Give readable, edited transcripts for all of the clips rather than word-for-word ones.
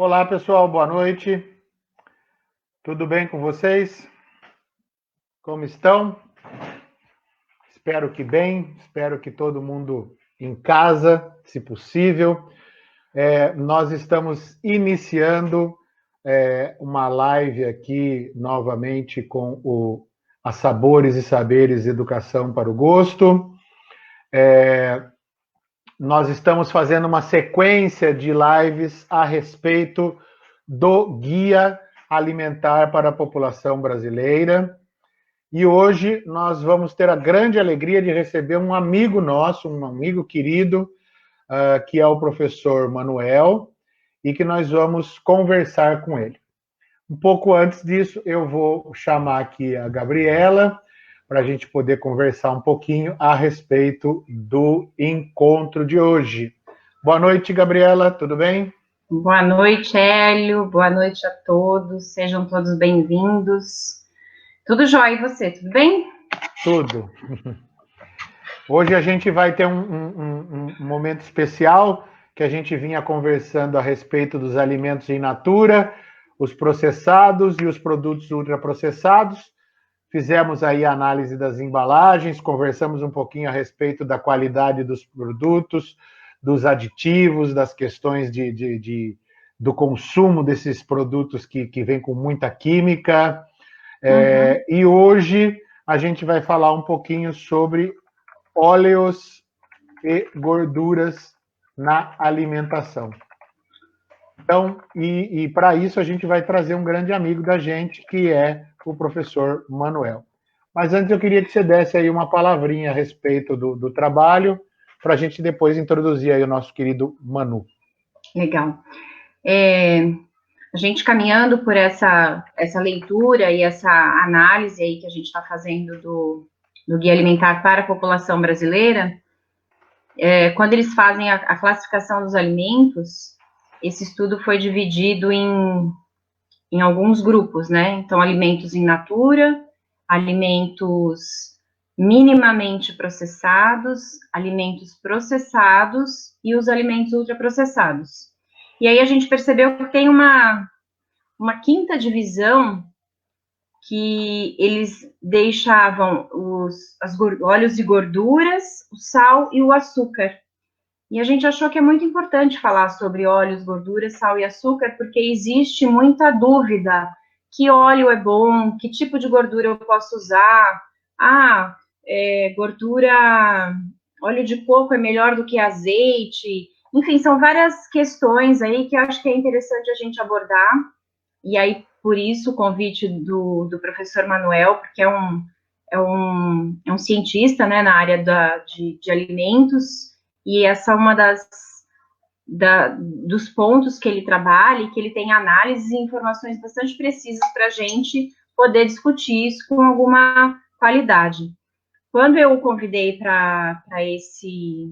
Olá, pessoal, boa noite. Tudo bem com vocês? Como estão? Espero que bem, espero que todo mundo em casa, se possível. Nós estamos iniciando uma live aqui novamente com a Sabores e Saberes Educação para o Gosto. Nós estamos fazendo uma sequência de lives a respeito do Guia Alimentar para a População Brasileira. E hoje nós vamos ter a grande alegria de receber um amigo nosso, um amigo querido, que é o professor Manuel, e que nós vamos conversar com ele. Um pouco antes disso, eu vou chamar aqui a Gabriela, para a gente poder conversar um pouquinho a respeito do encontro de hoje. Boa noite, Gabriela, tudo bem? Boa noite, Hélio. Boa noite a todos. Sejam todos bem-vindos. Tudo jóia, e você? Tudo bem? Tudo. Hoje a gente vai ter um momento especial que a gente vinha conversando a respeito dos alimentos in natura, os processados e os produtos ultraprocessados. Fizemos aí a análise das embalagens, conversamos um pouquinho a respeito da qualidade dos produtos, dos aditivos, das questões do consumo desses produtos que vêm com muita química. E hoje a gente vai falar um pouquinho sobre óleos e gorduras na alimentação. Então, e para isso a gente vai trazer um grande amigo da gente, que é o professor Manuel. Mas antes eu queria que você desse aí uma palavrinha a respeito do trabalho, para a gente depois introduzir aí o nosso querido Manu. Legal. A gente caminhando por essa leitura e essa análise aí que a gente está fazendo do Guia Alimentar para a População Brasileira, quando eles fazem a classificação dos alimentos, esse estudo foi dividido em alguns grupos, né? Então, alimentos in natura, alimentos minimamente processados, alimentos processados e os alimentos ultraprocessados. E aí a gente percebeu que tem uma quinta divisão que eles deixavam os óleos e gorduras, o sal e o açúcar. E a gente achou que é muito importante falar sobre óleos, gorduras, sal e açúcar, porque existe muita dúvida. Que óleo é bom? Que tipo de gordura eu posso usar? Gordura, óleo de coco é melhor do que azeite? Enfim, são várias questões aí que eu acho que é interessante a gente abordar. E aí, por isso, o convite do professor Manuel, porque é um cientista, né, na área de alimentos, e essa é uma dos pontos que ele trabalha, e que ele tem análises e informações bastante precisas para a gente poder discutir isso com alguma qualidade. Quando eu o convidei para esse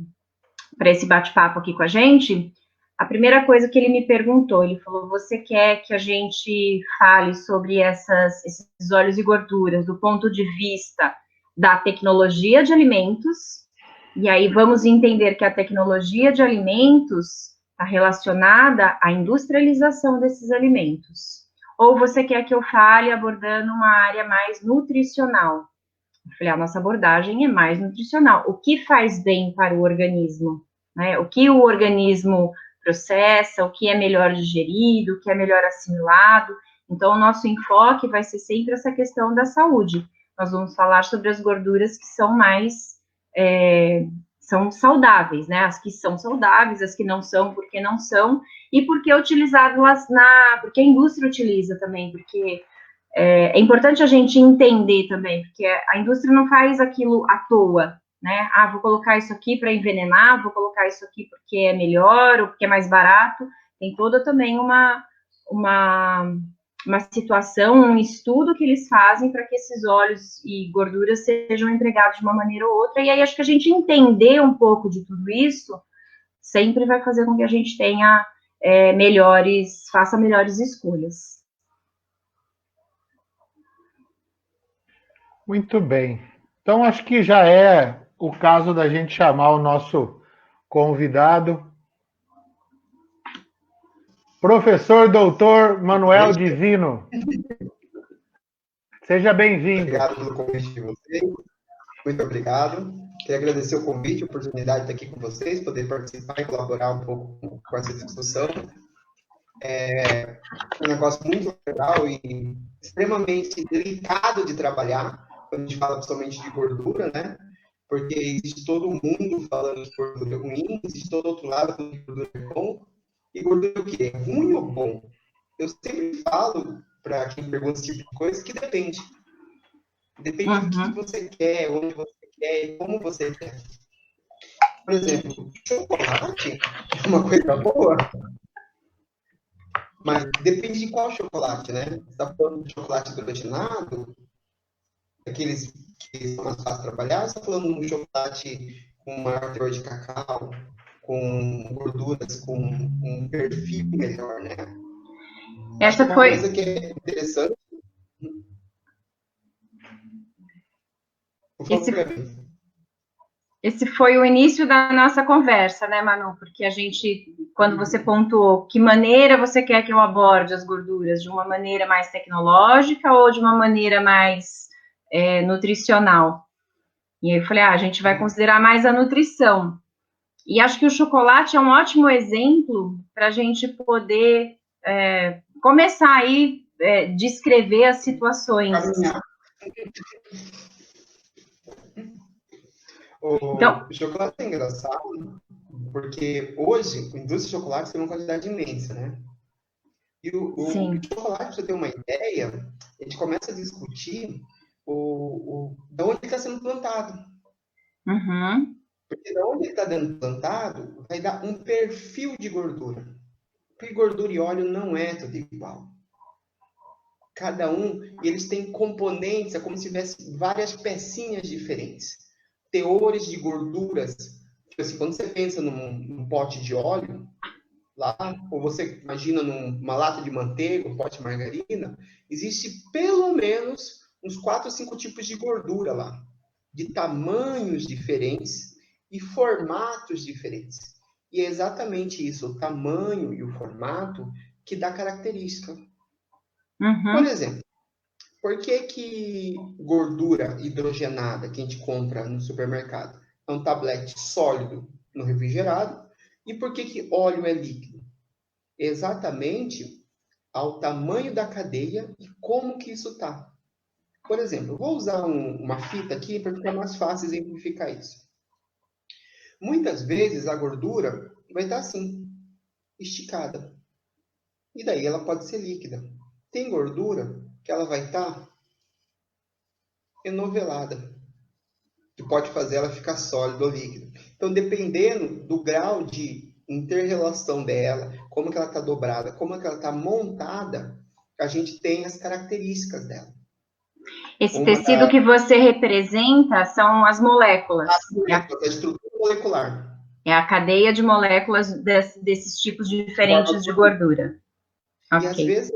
bate-papo aqui com a gente, a primeira coisa que ele me perguntou, ele falou: você quer que a gente fale sobre esses óleos e gorduras do ponto de vista da tecnologia de alimentos? E aí vamos entender que a tecnologia de alimentos está relacionada à industrialização desses alimentos. Ou você quer que eu fale abordando uma área mais nutricional? Eu falei: a nossa abordagem é mais nutricional. O que faz bem para o organismo? Né? O que o organismo processa, o que é melhor digerido, o que é melhor assimilado. Então, o nosso enfoque vai ser sempre essa questão da saúde. Nós vamos falar sobre as gorduras que são mais são saudáveis, né? As que são saudáveis, as que não são, porque não são, e porque utilizadas porque a indústria utiliza também, porque é importante a gente entender também, porque a indústria não faz aquilo à toa, né? Vou colocar isso aqui para envenenar, vou colocar isso aqui porque é melhor ou porque é mais barato. Tem toda também uma situação, um estudo que eles fazem para que esses óleos e gorduras sejam empregados de uma maneira ou outra. E aí acho que a gente entender um pouco de tudo isso sempre vai fazer com que a gente tenha faça melhores escolhas. Muito bem. Então, acho que já é o caso da gente chamar o nosso convidado. Professor Doutor Manuel Divino. Seja bem-vindo. Obrigado pelo convite de vocês. Muito obrigado. Queria agradecer o convite, a oportunidade de estar aqui com vocês, poder participar e colaborar um pouco com essa discussão. É um negócio muito legal e extremamente delicado de trabalhar, quando a gente fala principalmente de gordura, né? Porque existe todo mundo falando de gordura ruim, existe todo outro lado falando de gordura bom. E gordura o quê? É ruim ou bom? Eu sempre falo para quem pergunta esse tipo de coisa que depende. Depende do que você quer, onde você quer e como você quer. Por exemplo, chocolate é uma coisa boa, mas depende de qual chocolate, né? Você está falando de chocolate hidrogenado, aqueles que são mais fáceis de trabalhar, ou você está falando de um chocolate com maior teor de cacau, com gorduras, com um perfil melhor, né? Essa uma foi... coisa que é interessante. Por favor, Esse foi o início da nossa conversa, né, Manu? Porque a gente, quando você pontuou que maneira você quer que eu aborde as gorduras, de uma maneira mais tecnológica ou de uma maneira mais nutricional? E aí eu falei, a gente vai considerar mais a nutrição. E acho que o chocolate é um ótimo exemplo para a gente poder começar aí descrever as situações. Então, o chocolate é engraçado, porque hoje a indústria de chocolate tem uma quantidade imensa, né? E o chocolate, para você ter uma ideia, a gente começa a discutir de onde ele está sendo plantado. Uhum. Porque de onde ele está sendo plantado, vai dar um perfil de gordura. Porque gordura e óleo não é tudo igual. Cada um, eles têm componentes, é como se tivesse várias pecinhas diferentes. Teores de gorduras. Tipo assim, quando você pensa num pote de óleo, lá, ou você imagina numa lata de manteiga, um pote de margarina, existe pelo menos uns 4 ou 5 tipos de gordura lá, de tamanhos diferentes e formatos diferentes. E é exatamente isso, o tamanho e o formato que dá característica. Uhum. Por exemplo, por que gordura hidrogenada que a gente compra no supermercado é um tablete sólido no refrigerado? E por que óleo é líquido? Exatamente ao tamanho da cadeia e como que isso está. Por exemplo, eu vou usar uma fita aqui para ficar mais fácil exemplificar isso. Muitas vezes a gordura vai estar assim, esticada. E daí ela pode ser líquida. Tem gordura que ela vai estar enovelada, que pode fazer ela ficar sólida ou líquida. Então, dependendo do grau de inter-relação dela, como que ela está dobrada, como que ela está montada, a gente tem as características dela. Esse tecido que você representa são as moléculas. A estrutura molecular. É a cadeia de moléculas desses tipos diferentes de gordura. E às vezes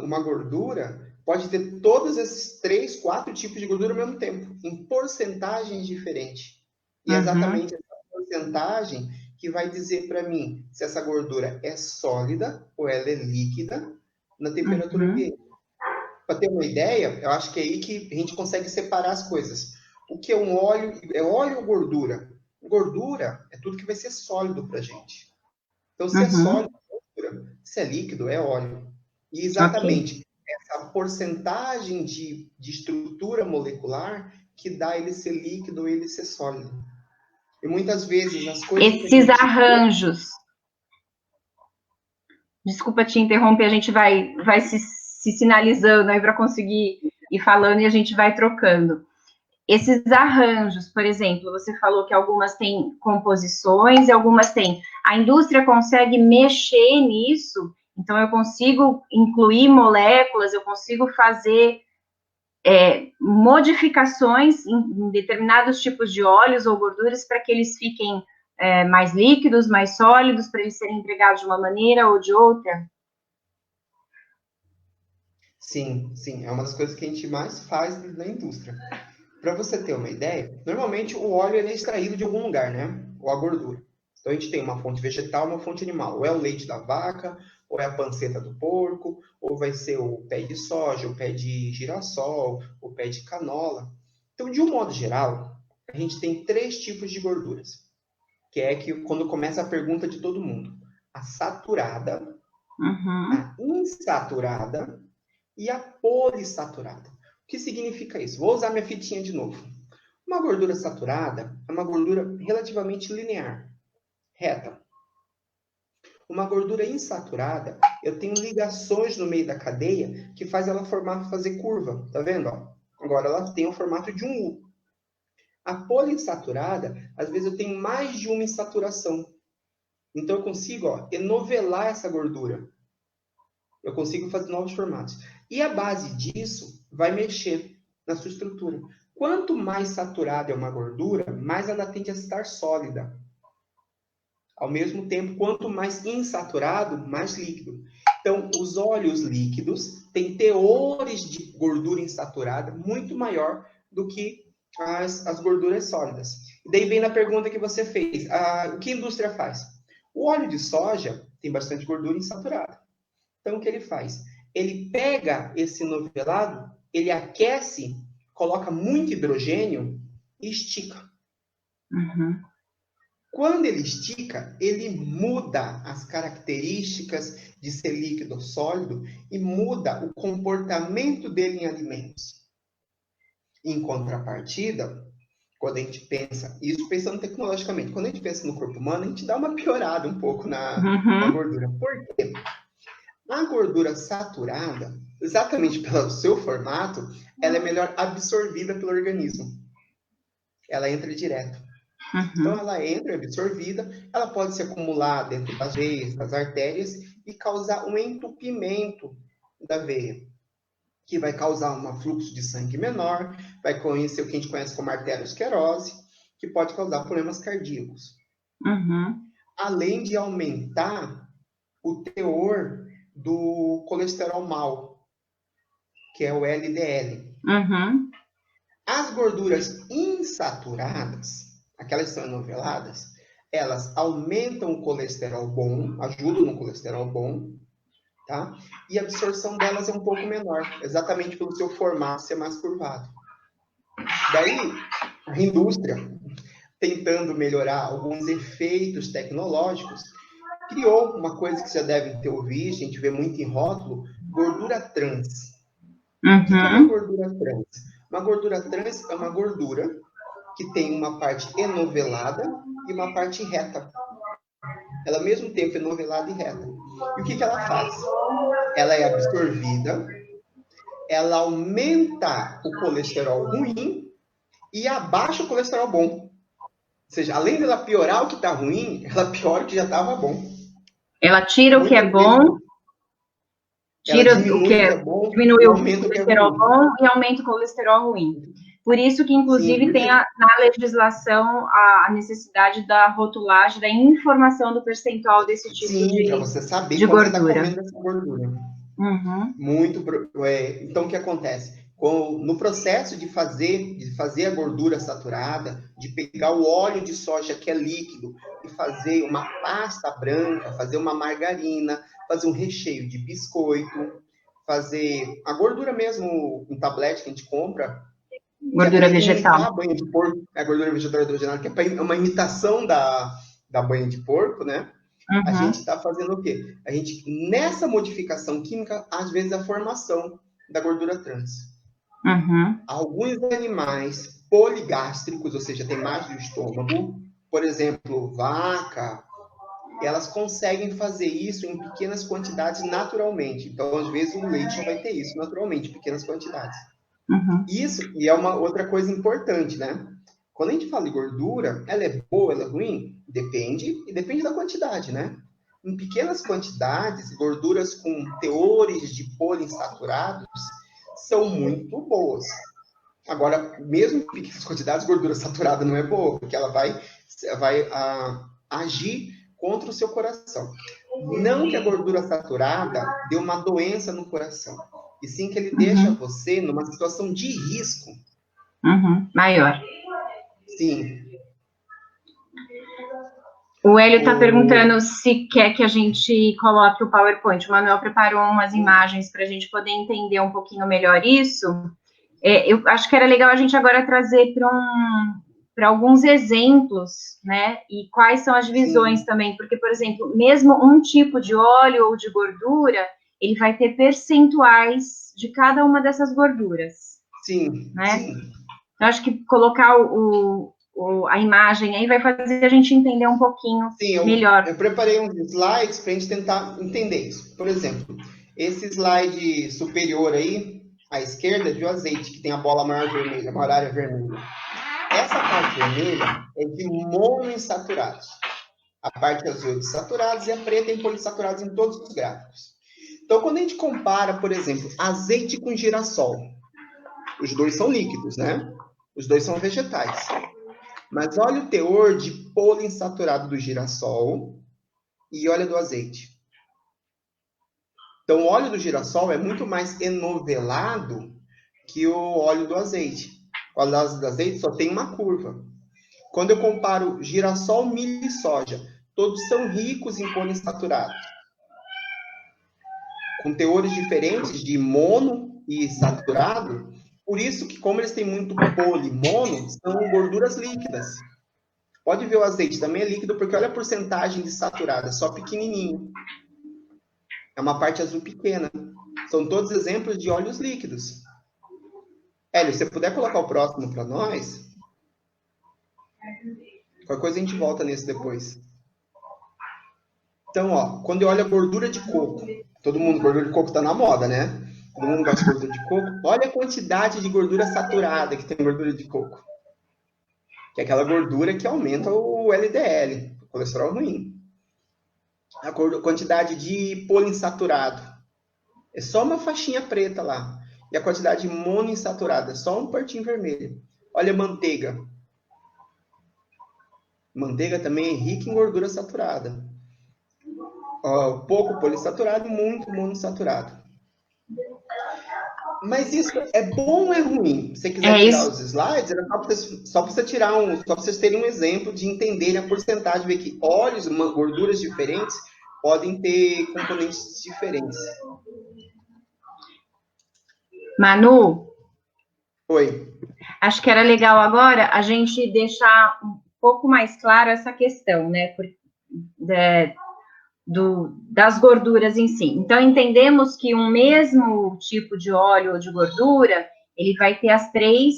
uma gordura pode ter todos esses 3, 4 tipos de gordura ao mesmo tempo, em porcentagens diferentes. E é exatamente essa porcentagem que vai dizer para mim se essa gordura é sólida ou ela é líquida na temperatura ambiente. Para ter uma ideia, eu acho que é aí que a gente consegue separar as coisas. O que é um óleo? É óleo ou gordura? Gordura é tudo que vai ser sólido para a gente. Então, se é sólido, é gordura. Se é líquido, é óleo. E exatamente essa porcentagem de estrutura molecular que dá ele ser líquido ou ele ser sólido. E muitas vezes as coisas... Esses arranjos... Desculpa te interromper, a gente vai se sinalizando aí para conseguir ir falando e a gente vai trocando. Esses arranjos, por exemplo, você falou que algumas têm composições e algumas têm. A indústria consegue mexer nisso, então eu consigo incluir moléculas, eu consigo fazer modificações em determinados tipos de óleos ou gorduras para que eles fiquem mais líquidos, mais sólidos, para eles serem empregados de uma maneira ou de outra? Sim, sim. É uma das coisas que a gente mais faz na indústria. Para você ter uma ideia, normalmente o óleo é extraído de algum lugar, né? Ou a gordura. Então a gente tem uma fonte vegetal, uma fonte animal. Ou é o leite da vaca, ou é a panceta do porco, ou vai ser o pé de soja, o pé de girassol, o pé de canola. Então, de um modo geral, a gente tem 3 tipos de gorduras, que é que quando começa a pergunta de todo mundo: a saturada, a insaturada e a polissaturada. O que significa isso? Vou usar minha fitinha de novo. Uma gordura saturada é uma gordura relativamente linear, reta. Uma gordura insaturada, eu tenho ligações no meio da cadeia que faz ela fazer curva, tá vendo? Agora ela tem o formato de um U. A poliinsaturada, às vezes eu tenho mais de uma insaturação. Então eu consigo enovelar essa gordura. Eu consigo fazer novos formatos. E a base disso vai mexer na sua estrutura. Quanto mais saturada é uma gordura, mais ela tende a estar sólida. Ao mesmo tempo, quanto mais insaturado, mais líquido. Então, os óleos líquidos têm teores de gordura insaturada muito maior do que as gorduras sólidas. E daí vem na pergunta que você fez. O que a indústria faz? O óleo de soja tem bastante gordura insaturada. Então, o que ele faz? Ele pega esse novelado, ele aquece, coloca muito hidrogênio e estica. Quando ele estica, ele muda as características de ser líquido ou sólido e muda o comportamento dele em alimentos. Em contrapartida, quando a gente pensa, isso pensando tecnologicamente, quando a gente pensa no corpo humano, a gente dá uma piorada um pouco na gordura. Por quê? A gordura saturada, exatamente pelo seu formato, ela é melhor absorvida pelo organismo. Ela entra direto. Então, ela entra absorvida, ela pode se acumular dentro das veias, das artérias e causar um entupimento da veia, que vai causar um fluxo de sangue menor, vai conhecer o que a gente conhece como arteriosclerose, que pode causar problemas cardíacos. Além de aumentar o teor do colesterol mau, que é o LDL. As gorduras insaturadas, aquelas que são enoveladas, elas aumentam o colesterol bom, ajudam no colesterol bom, tá? E a absorção delas é um pouco menor, exatamente pelo seu formato ser mais curvado. Daí, a indústria, tentando melhorar alguns efeitos tecnológicos, criou uma coisa que você já deve ter ouvido, a gente vê muito em rótulo, gordura trans. O que é uma gordura trans? Uma gordura trans é uma gordura que tem uma parte enovelada e uma parte reta. Ela, ao mesmo tempo, é enovelada e reta. E o que ela faz? Ela é absorvida, ela aumenta o colesterol ruim e abaixa o colesterol bom. Ou seja, além dela piorar o que está ruim, ela piora o que já estava bom. Ela tira o que é bom, tira o que é bom, diminui o colesterol bom e aumenta o colesterol ruim. Por isso que, inclusive, tem na legislação a necessidade da rotulagem, da informação do percentual desse tipo de para você saber de quando gordura. você está comendo essa gordura. Então, o que acontece? No processo de fazer a gordura saturada, de pegar o óleo de soja que é líquido e fazer uma pasta branca, fazer uma margarina, fazer um recheio de biscoito, fazer a gordura mesmo, um tablete que a gente compra, gordura vegetal. A banha de porco, a gordura vegetal hidrogenada, que é uma imitação da banha de porco, né? A gente está fazendo o quê? A gente, nessa modificação química, às vezes a formação da gordura trans. Alguns animais poligástricos, ou seja, tem mais do estômago, por exemplo, vaca, elas conseguem fazer isso em pequenas quantidades naturalmente. Então, às vezes, o leite já vai ter isso naturalmente, em pequenas quantidades. Isso, e é uma outra coisa importante, né? Quando a gente fala de gordura, ela é boa, ela é ruim? Depende da quantidade, né? Em pequenas quantidades, gorduras com teores de poliinsaturados são muito boas. Agora, mesmo em pequenas quantidades, gordura saturada não é boa, porque ela vai agir contra o seu coração. Não que a gordura saturada dê uma doença no coração, e sim que ele deixa você numa situação de risco. Maior. Sim. O Hélio está perguntando se quer que a gente coloque o PowerPoint. O Manuel preparou umas imagens para a gente poder entender um pouquinho melhor isso. Eu acho que era legal a gente agora trazer para alguns exemplos, né? E quais são as divisões também, porque, por exemplo, mesmo um tipo de óleo ou de gordura, ele vai ter percentuais de cada uma dessas gorduras. Sim, né? sim. Eu acho que colocar a imagem aí vai fazer a gente entender um pouquinho melhor. Eu preparei uns slides para a gente tentar entender isso. Por exemplo, esse slide superior aí, à esquerda, de um azeite, que tem a bola maior vermelha, maior área vermelha. Essa parte vermelha é de monoinsaturados. A parte azul é de saturados e a preta é em polissaturados em todos os gráficos. Então, quando a gente compara, por exemplo, azeite com girassol, os dois são líquidos, né? Os dois são vegetais. Mas olha o teor de poliinsaturado do girassol e olha do azeite. Então, o óleo do girassol é muito mais enovelado que o óleo do azeite. O óleo do azeite só tem uma curva. Quando eu comparo girassol, milho e soja, todos são ricos em poliinsaturado. Com teores diferentes de mono e saturado, por isso que, como eles têm muito mono, são gorduras líquidas. Pode ver o azeite, também é líquido, porque olha a porcentagem de saturado, é só pequenininho. É uma parte azul pequena. São todos exemplos de óleos líquidos. Hélio, se você puder colocar o próximo para nós, qualquer coisa a gente volta nesse depois. Então, ó, quando eu olho a gordura de coco, todo mundo, gordura de coco está na moda, né? Todo mundo gosta de gordura de coco. Olha a quantidade de gordura saturada que tem gordura de coco. Que é aquela gordura que aumenta o LDL, o colesterol ruim. A quantidade de poliinsaturado é só uma faixinha preta lá. E a quantidade de monoinsaturada é só um partinho vermelho. Olha a manteiga. Manteiga também é rica em gordura saturada. Pouco poliinsaturado e muito monoinsaturado. Mas isso é bom ou é ruim? Se você quiser tirar os slides, era só para você tirar só para vocês terem um exemplo de entenderem a porcentagem, ver que óleos, gorduras diferentes podem ter componentes diferentes. Manu? Oi. Acho que era legal agora a gente deixar um pouco mais claro essa questão, né? Das gorduras em si. Então, entendemos que um mesmo tipo de óleo ou de gordura, ele vai ter as 3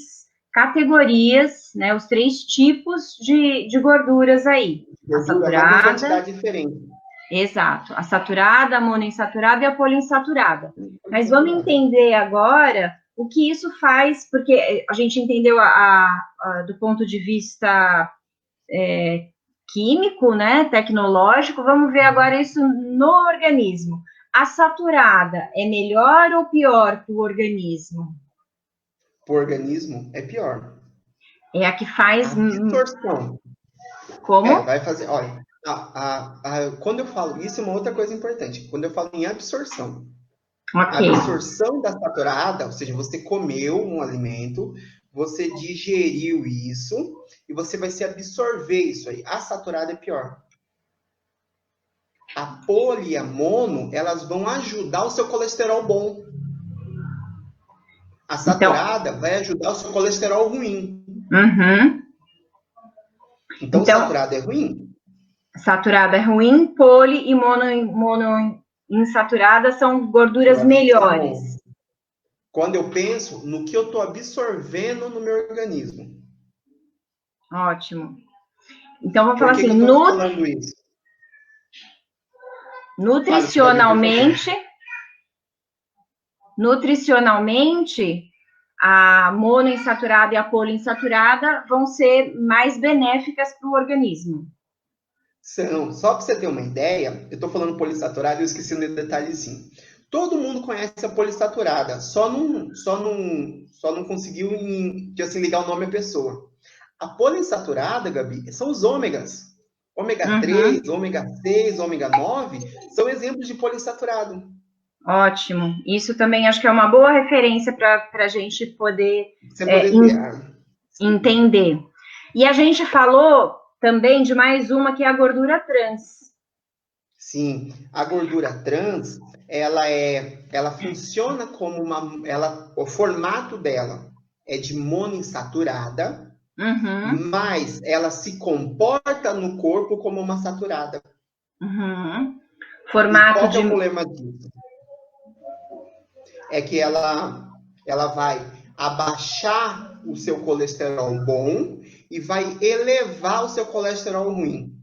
categorias, né? Os 3 tipos de gorduras aí. A saturada. Uma quantidade diferente. Exato. A saturada, a monoinsaturada e a poliinsaturada. Mas vamos entender agora o que isso faz, porque a gente entendeu do ponto de vista químico, né, tecnológico. Vamos ver agora isso no organismo. A saturada é melhor ou pior para o organismo? Para o organismo é pior. É a que faz... A absorção. Como? Vai fazer... Olha, quando eu falo... Isso é uma outra coisa importante. Quando eu falo em absorção. Okay. A absorção da saturada, ou seja, você comeu um alimento, você digeriu isso e você vai se absorver isso aí. A saturada é pior. A poli e a mono, elas vão ajudar o seu colesterol bom. A saturada vai ajudar o seu colesterol ruim. Uhum. Então, saturada é ruim? Saturada é ruim, poli e monoinsaturada são gorduras melhores. Quando eu penso no que eu estou absorvendo no meu organismo. Ótimo. Então, vamos falar assim, falando isso? Nutricionalmente, a monoinsaturada e a poliinsaturada vão ser mais benéficas para o organismo. Só para você ter uma ideia, eu estou falando poliinsaturada e eu esqueci um detalhezinho. Todo mundo conhece a poliinsaturada, só não conseguiu assim, ligar o nome à pessoa. A poliinsaturada, Gabi, são os ômegas. Ômega 3, ômega 6, ômega 9, são exemplos de poliinsaturado. Ótimo. Isso também acho que é uma boa referência para a gente poder, entender. E a gente falou também de mais uma que é a gordura trans. Sim, a gordura trans, ela funciona como o formato dela é de monoinsaturada, mas ela se comporta no corpo como uma saturada. Formato qual que é o problema disso? É que ela vai abaixar o seu colesterol bom e vai elevar o seu colesterol ruim.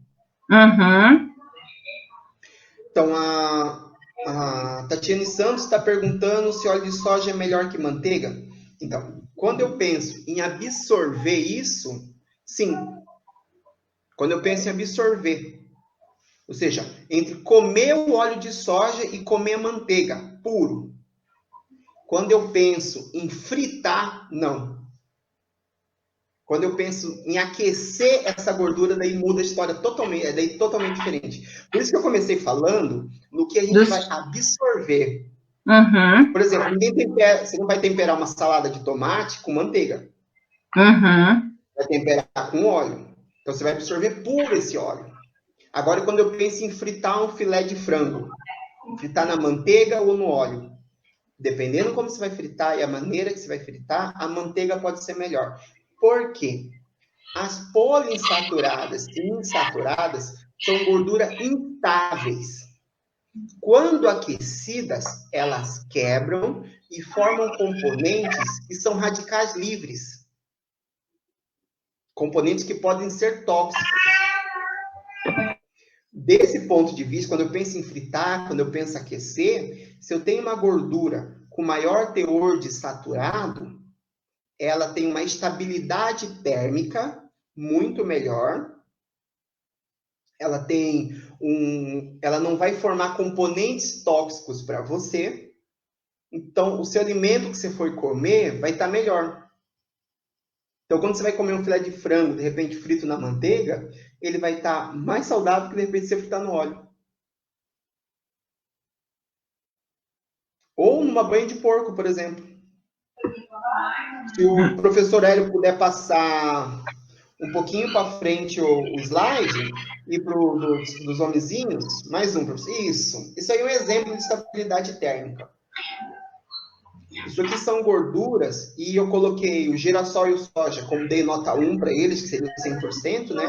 Então, a Tatiane Santos está perguntando se óleo de soja é melhor que manteiga. Então, quando eu penso em absorver isso, sim. Quando eu penso em absorver, ou seja, entre comer o óleo de soja e comer a manteiga puro. Quando eu penso em fritar, não. Quando eu penso em aquecer essa gordura, daí muda a história totalmente, é daí totalmente diferente. Por isso que eu comecei falando no que a gente vai absorver. Por exemplo, você não vai temperar uma salada de tomate com manteiga. Vai temperar com óleo. Então, você vai absorver puro esse óleo. Agora, quando eu penso em fritar um filé de frango, fritar na manteiga ou no óleo, dependendo como você vai fritar e a maneira que você vai fritar, a manteiga pode ser melhor. Por quê? As poliinsaturadas e insaturadas são gorduras instáveis. Quando aquecidas, elas quebram e formam componentes que são radicais livres. Componentes que podem ser tóxicos. Desse ponto de vista, quando eu penso em fritar, quando eu penso em aquecer, se eu tenho uma gordura com maior teor de saturado, ela tem uma estabilidade térmica muito melhor. Ela não vai formar componentes tóxicos para você. Então, o seu alimento que você for comer vai estar melhor. Então, quando você vai comer um filé de frango, de repente frito na manteiga, ele vai estar mais saudável que de repente você fritar no óleo. Ou numa banha de porco, por exemplo. Se o professor Hélio puder passar um pouquinho para frente o slide e dos homenzinhos, mais um, professor. Isso aí é um exemplo de estabilidade térmica. Isso aqui são gorduras, e eu coloquei o girassol e o soja, como dei nota 1 para eles, que seria 100%, né?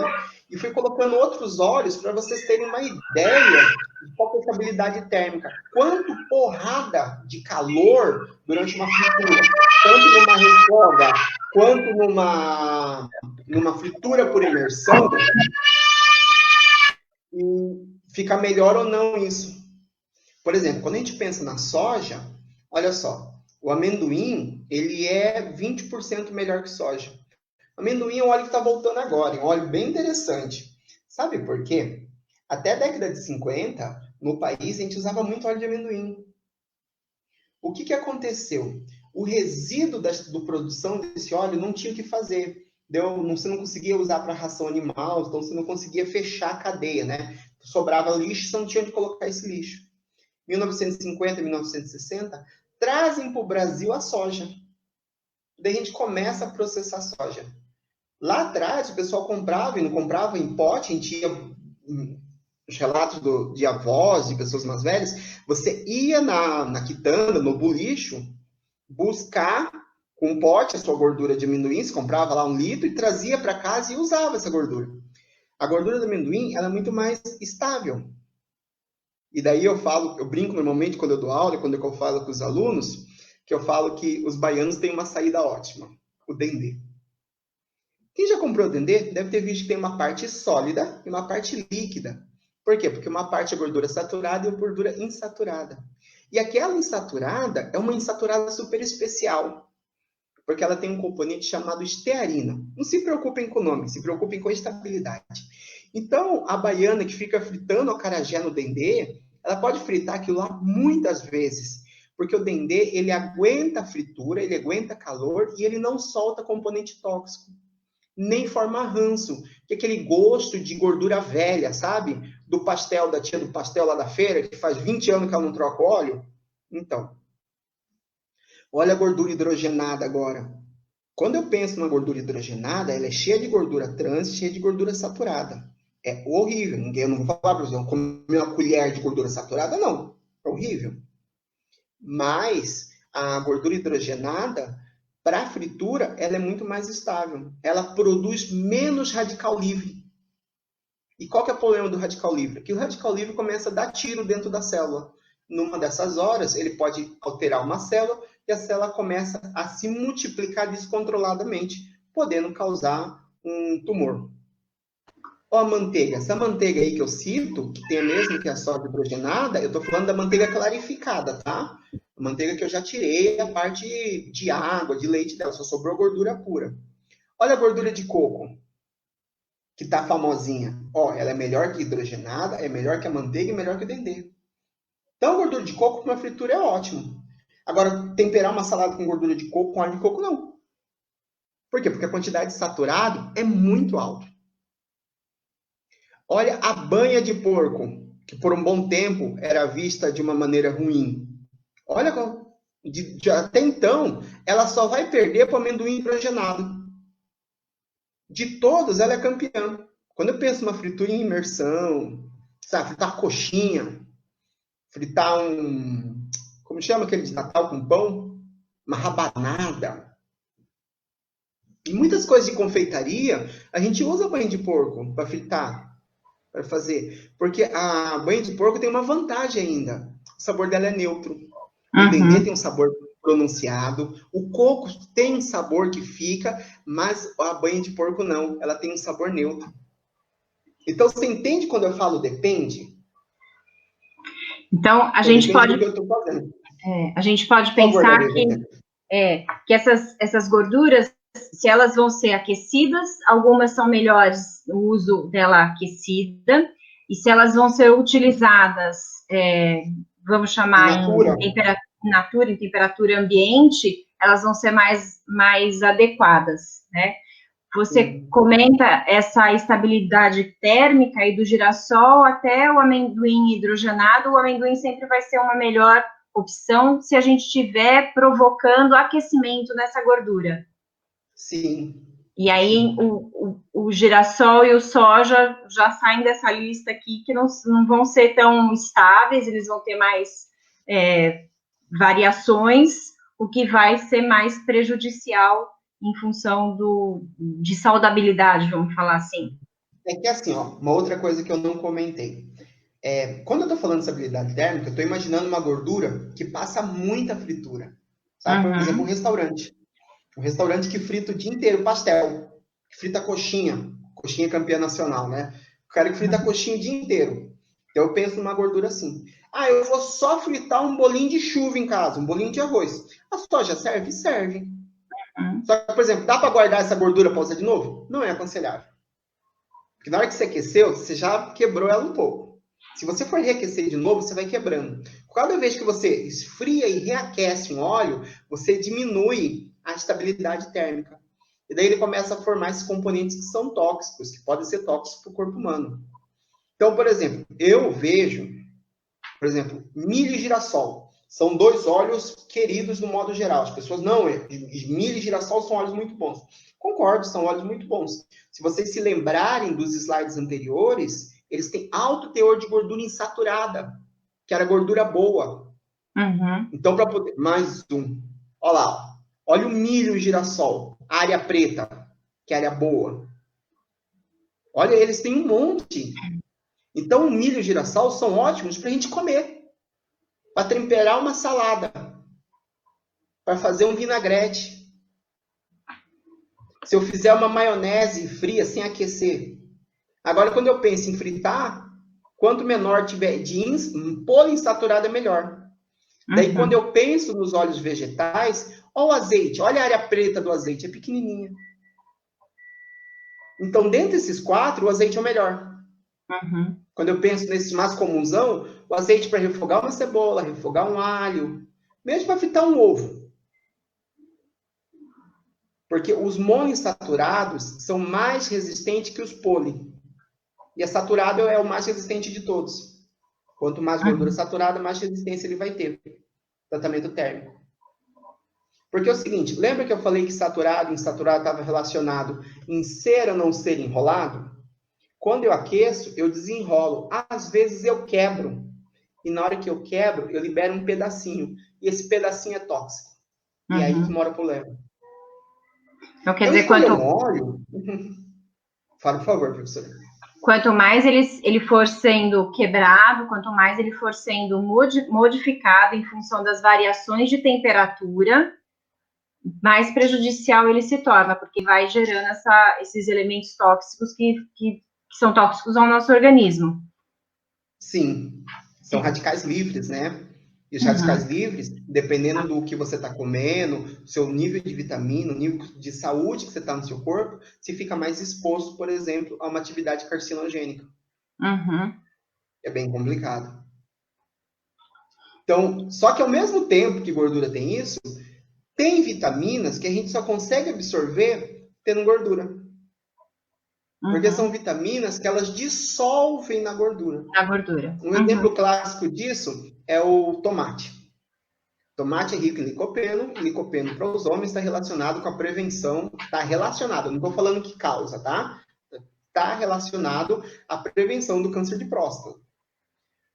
E fui colocando outros óleos para vocês terem uma ideia de qual é a estabilidade térmica. Quanto porrada de calor durante uma fritura, tanto numa refoga, quanto numa fritura por imersão, e fica melhor ou não isso. Por exemplo, quando a gente pensa na soja, olha só, o amendoim, ele é 20% melhor que soja. O amendoim é um óleo que está voltando agora, é um óleo bem interessante. Sabe por quê? Até a década de 50, no país, a gente usava muito óleo de amendoim. O que aconteceu? O resíduo da produção desse óleo não tinha o que fazer. Você não conseguia usar para ração animal, então você não conseguia fechar a cadeia, né? Sobrava lixo, você não tinha onde colocar esse lixo. 1950, 1960, trazem para o Brasil a soja. Daí a gente começa a processar a soja. Lá atrás, o pessoal comprava e não comprava em pote, a gente ia, os relatos de avós, de pessoas mais velhas, você ia na quitanda, no bulicho, buscar com um pote a sua gordura de amendoim, você comprava lá 1 litro e trazia para casa e usava essa gordura. A gordura do amendoim, ela é muito mais estável. E daí eu brinco normalmente quando eu dou aula, quando eu falo com os alunos, que eu falo que os baianos têm uma saída ótima, o dendê. Quem já comprou o dendê deve ter visto que tem uma parte sólida e uma parte líquida. Por quê? Porque uma parte é gordura saturada e a gordura insaturada. E aquela insaturada é uma insaturada super especial, porque ela tem um componente chamado estearina. Não se preocupem com o nome, se preocupem com a estabilidade. Então, a baiana que fica fritando o acarajé no dendê, ela pode fritar aquilo lá muitas vezes, porque o dendê, ele aguenta a fritura, ele aguenta calor e ele não solta componente tóxico, nem forma ranço, que é aquele gosto de gordura velha, sabe? Do pastel, da tia do pastel lá da feira, que faz 20 anos que ela não troca óleo. Então, olha a gordura hidrogenada agora. Quando eu penso numa gordura hidrogenada, ela é cheia de gordura trans, cheia de gordura saturada. É horrível. Eu não vou falar para você, eu comer uma colher de gordura saturada, não. É horrível. Mas a gordura hidrogenada, para a fritura, ela é muito mais estável. Ela produz menos radical livre. E qual que é o problema do radical livre? Que o radical livre começa a dar tiro dentro da célula. Numa dessas horas, ele pode alterar uma célula e a célula começa a se multiplicar descontroladamente, podendo causar um tumor. Ó, a manteiga. Essa manteiga aí que eu cito, que tem a mesma que a soja hidrogenada, eu estou falando da manteiga clarificada, tá? A manteiga que eu já tirei a parte de água, de leite dela, só sobrou gordura pura. Olha a gordura de coco, que tá famosinha. Ó, ela é melhor que hidrogenada, é melhor que a manteiga e melhor que o dendê. Então, a gordura de coco para uma fritura é ótimo. Agora, temperar uma salada com gordura de coco, com óleo de coco, não. Por quê? Porque a quantidade de saturado é muito alta. Olha a banha de porco, que por um bom tempo era vista de uma maneira ruim. Olha, até então, ela só vai perder para o amendoim hidrogenado. De todos, ela é campeã. Quando eu penso numa fritura em imersão, sabe, fritar coxinha, fritar como chama aquele de Natal com pão? Uma rabanada. E muitas coisas de confeitaria, a gente usa banha de porco para fritar, para fazer. Porque a banha de porco tem uma vantagem ainda. O sabor dela é neutro. O dendê tem um sabor pronunciado. O coco tem um sabor que fica, mas a banha de porco não. Ela tem um sabor neutro. Então, você entende quando eu falo depende? Então, a gente pode pensar que essas gorduras, se elas vão ser aquecidas, algumas são melhores o uso dela aquecida, e se elas vão ser utilizadas, vamos chamar em temperatura ambiente, elas vão ser mais adequadas, né? Você comenta essa estabilidade térmica aí do girassol até o amendoim hidrogenado. O amendoim sempre vai ser uma melhor opção se a gente estiver provocando aquecimento nessa gordura. Sim. E aí o girassol e o soja já saem dessa lista aqui, que não vão ser tão estáveis, eles vão ter mais variações, o que vai ser mais prejudicial em função de saudabilidade, vamos falar assim. É que assim, ó, uma outra coisa que eu não comentei. Quando eu tô falando de estabilidade térmica, eu tô imaginando uma gordura que passa muita fritura. Sabe? Por exemplo, um restaurante. Um restaurante que frita o dia inteiro pastel. Que frita coxinha. Coxinha campeã nacional, né? O cara que frita coxinha o dia inteiro. Então eu penso numa gordura assim. Eu vou só fritar um bolinho de chuva em casa, um bolinho de arroz. A soja serve? Serve. Só que, por exemplo, dá para guardar essa gordura para usar de novo? Não é aconselhável. Porque na hora que você aqueceu, você já quebrou ela um pouco. Se você for reaquecer de novo, você vai quebrando. Cada vez que você esfria e reaquece um óleo, você diminui a estabilidade térmica. E daí ele começa a formar esses componentes que são tóxicos, que podem ser tóxicos para o corpo humano. Então, por exemplo, eu vejo, milho e girassol. São dois óleos queridos no modo geral. As pessoas, não, milho e girassol são óleos muito bons. Concordo, são óleos muito bons. Se vocês se lembrarem dos slides anteriores, eles têm alto teor de gordura insaturada, que era gordura boa. Então, para poder... Mais um. Olha lá. Olha o milho e girassol. Área preta, que é área boa. Olha, eles têm um monte. Então, o milho e o girassol são ótimos para a gente comer. Para temperar uma salada. Para fazer um vinagrete. Se eu fizer uma maionese fria, sem aquecer. Agora, quando eu penso em fritar, quanto menor tiver de poliinsaturado é melhor. Daí, quando eu penso nos óleos vegetais, olha o azeite, olha a área preta do azeite, é pequenininha. Então, dentre esses 4, o azeite é o melhor. Quando eu penso nesse mais comunzão, o azeite para refogar uma cebola, refogar um alho, mesmo para fritar um ovo. Porque os monoinsaturados são mais resistentes que os poli. E a saturado é o mais resistente de todos. Quanto mais gordura saturada, mais resistência ele vai ter. Tratamento térmico. Porque é o seguinte, lembra que eu falei que saturado e insaturado estava relacionado em ser ou não ser enrolado? Quando eu aqueço, eu desenrolo. Às vezes eu quebro. E na hora que eu quebro, eu libero um pedacinho. E esse pedacinho é tóxico. E é aí que mora o problema. Então, quer dizer, quanto... um óleo... Fala, por favor, professora. Quanto mais ele for sendo quebrado, quanto mais ele for sendo modificado em função das variações de temperatura, mais prejudicial ele se torna, porque vai gerando esses elementos tóxicos que são tóxicos ao nosso organismo. Sim, são radicais livres, né? E os radicais livres, dependendo do que você está comendo, seu nível de vitamina, o nível de saúde que você está no seu corpo, se fica mais exposto, por exemplo, a uma atividade carcinogênica. É bem complicado. Então, só que ao mesmo tempo que gordura tem isso, tem vitaminas que a gente só consegue absorver tendo gordura. Porque são vitaminas que elas dissolvem na gordura. Na gordura. Um exemplo clássico disso é o tomate. Tomate é rico em licopeno. Licopeno para os homens está relacionado com a prevenção. Está relacionado, não estou falando que causa, tá? Está relacionado à prevenção do câncer de próstata.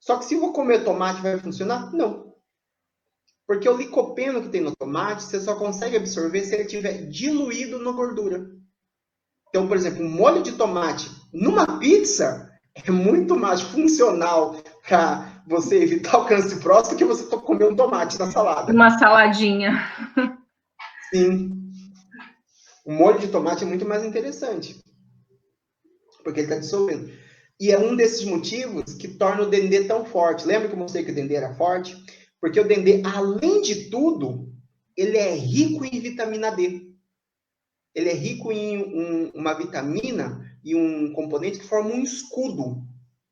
Só que se eu vou comer tomate, vai funcionar? Não. Porque o licopeno que tem no tomate, você só consegue absorver se ele estiver diluído na gordura. Então, por exemplo, um molho de tomate numa pizza é muito mais funcional para você evitar o câncer de próstata do que você comer um tomate na salada. Uma saladinha. Sim. O molho de tomate é muito mais interessante. Porque ele está dissolvendo. E é um desses motivos que torna o dendê tão forte. Lembra que eu mostrei que o dendê era forte? Porque o dendê, além de tudo, ele é rico em vitamina D. Ele é rico em uma vitamina e um componente que forma um escudo,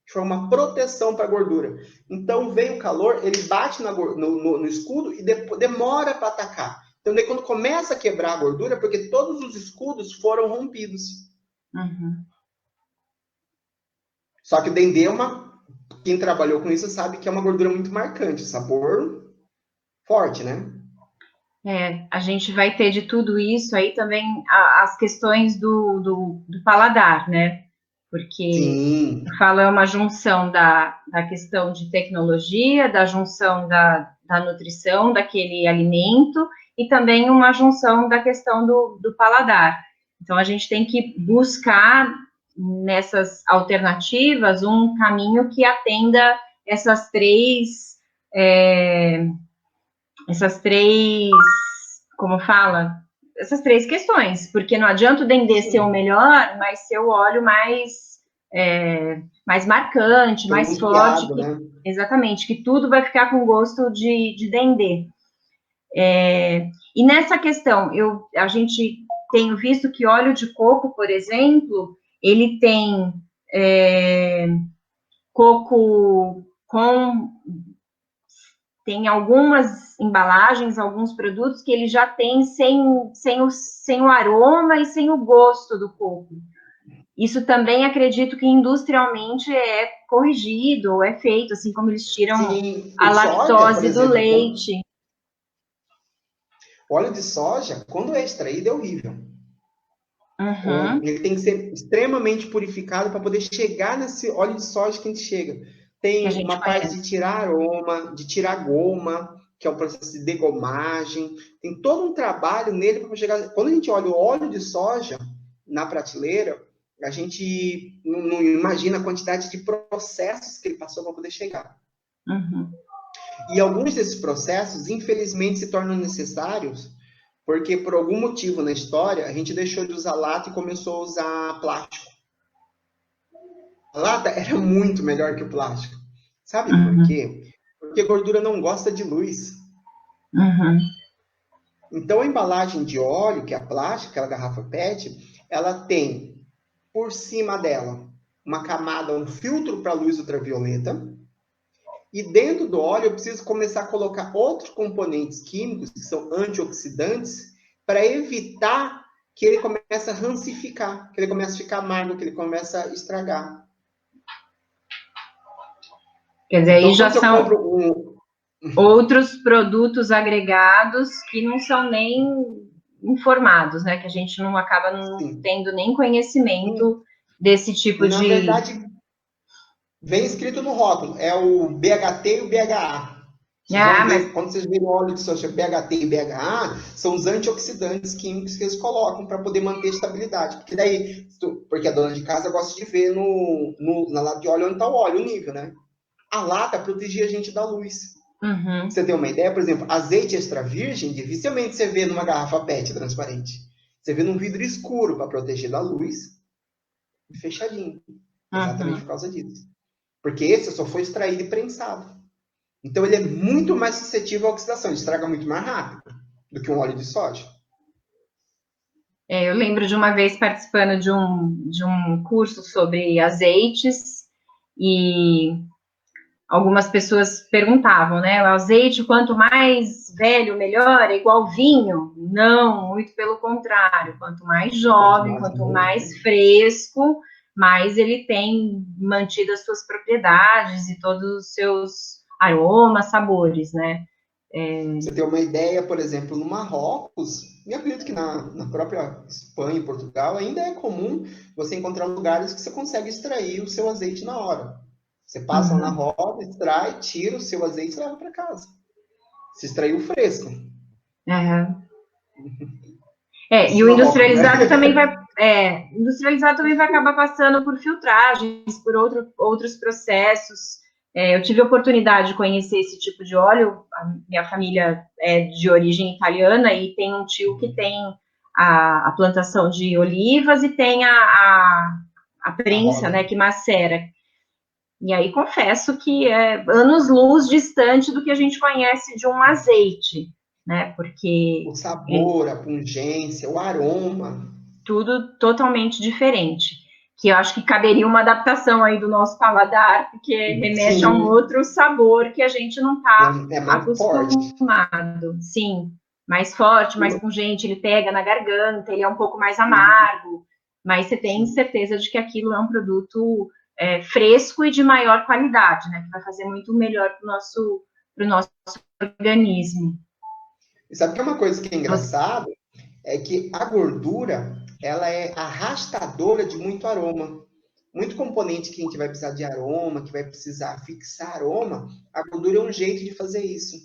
que forma uma proteção para a gordura. Então, vem o calor, ele bate no escudo e demora para atacar. Então, daí, quando começa a quebrar a gordura, porque todos os escudos foram rompidos. Só que o dendê quem trabalhou com isso sabe que é uma gordura muito marcante, sabor forte, né? A gente vai ter de tudo isso aí também as questões do paladar, né? Porque fala é uma junção da questão de tecnologia, da junção da nutrição daquele alimento e também uma junção da questão do paladar. Então, a gente tem que buscar nessas alternativas um caminho que atenda essas três, como fala? Essas três questões, porque não adianta o dendê ser o melhor, mas ser o óleo mais marcante, mais forte. Né? Exatamente, que tudo vai ficar com gosto de dendê. E nessa questão, a gente tem visto que óleo de coco, por exemplo, ele tem coco tem algumas embalagens, alguns produtos que ele já tem sem o aroma e sem o gosto do coco. Isso também acredito que industrialmente é corrigido, ou é feito, assim como eles tiram a lactose do leite. Óleo de soja, quando é extraído, é horrível. Ele tem que ser extremamente purificado para poder chegar nesse óleo de soja que a gente chega. Tem uma parte de tirar aroma, de tirar goma, que é o processo de degomagem. Tem todo um trabalho nele para chegar. Quando a gente olha o óleo de soja na prateleira, a gente não imagina a quantidade de processos que ele passou para poder chegar. E alguns desses processos, infelizmente, se tornam necessários porque, por algum motivo na história, a gente deixou de usar lata e começou a usar plástico. A lata era muito melhor que o plástico. Sabe por quê? Porque a gordura não gosta de luz. Então, a embalagem de óleo, que é a plástica, aquela garrafa PET, ela tem, por cima dela, uma camada, um filtro para luz ultravioleta. E dentro do óleo, eu preciso começar a colocar outros componentes químicos, que são antioxidantes, para evitar que ele comece a rancificar, que ele comece a ficar amargo, que ele comece a estragar. Quer dizer, então, aí já são... outros produtos agregados que não são nem informados, né? Que a gente não acaba não tendo nem conhecimento desse tipo Na de... verdade, vem escrito no rótulo, é o BHT e o BHA. Quando vocês verem o óleo de soja BHT e BHA, são os antioxidantes químicos que eles colocam para poder manter a estabilidade. Porque a dona de casa gosta de ver na lata de óleo onde está o óleo, o nível, né? A lata protegia a gente da luz. Uhum. Você tem uma ideia? Por exemplo, azeite extra virgem, dificilmente você vê numa garrafa PET transparente. Você vê num vidro escuro para proteger da luz e fechadinho. Exatamente por causa disso. Porque esse só foi extraído e prensado. Então ele é muito mais suscetível à oxidação, ele estraga muito mais rápido do que um óleo de soja. Eu lembro de uma vez participando de um curso sobre azeites e algumas pessoas perguntavam, né? O azeite, quanto mais velho, melhor, é igual vinho? Não, muito pelo contrário. Quanto mais jovem, quanto mais fresco, mais ele tem mantido as suas propriedades e todos os seus aromas, sabores, né? Você tem uma ideia, por exemplo, no Marrocos, e acredito que na própria Espanha e Portugal ainda é comum você encontrar lugares que você consegue extrair o seu azeite na hora. Você passa na roda, extrai, tira o seu azeite e leva para casa. Se extraiu fresco. E o industrializado também vai... industrializado também vai acabar passando por filtragens, por outros processos. Eu tive a oportunidade de conhecer esse tipo de óleo. A minha família é de origem italiana e tem um tio que tem a plantação de olivas e tem a prensa, né, que macera. E aí confesso que é anos-luz distante do que a gente conhece de um azeite, né? Porque o sabor, a pungência, o aroma, tudo totalmente diferente. Que eu acho que caberia uma adaptação aí do nosso paladar, porque remete a um outro sabor que a gente não está acostumado. Forte. Sim, mais forte, mais pungente, ele pega na garganta, ele é um pouco mais amargo, mas você tem certeza de que aquilo é um produto fresco e de maior qualidade, né? Que vai fazer muito melhor para o nosso organismo. E sabe que é uma coisa que é engraçada? É que a gordura, ela é arrastadora de muito aroma. Muito componente que a gente vai precisar de aroma, que vai precisar fixar aroma, a gordura é um jeito de fazer isso.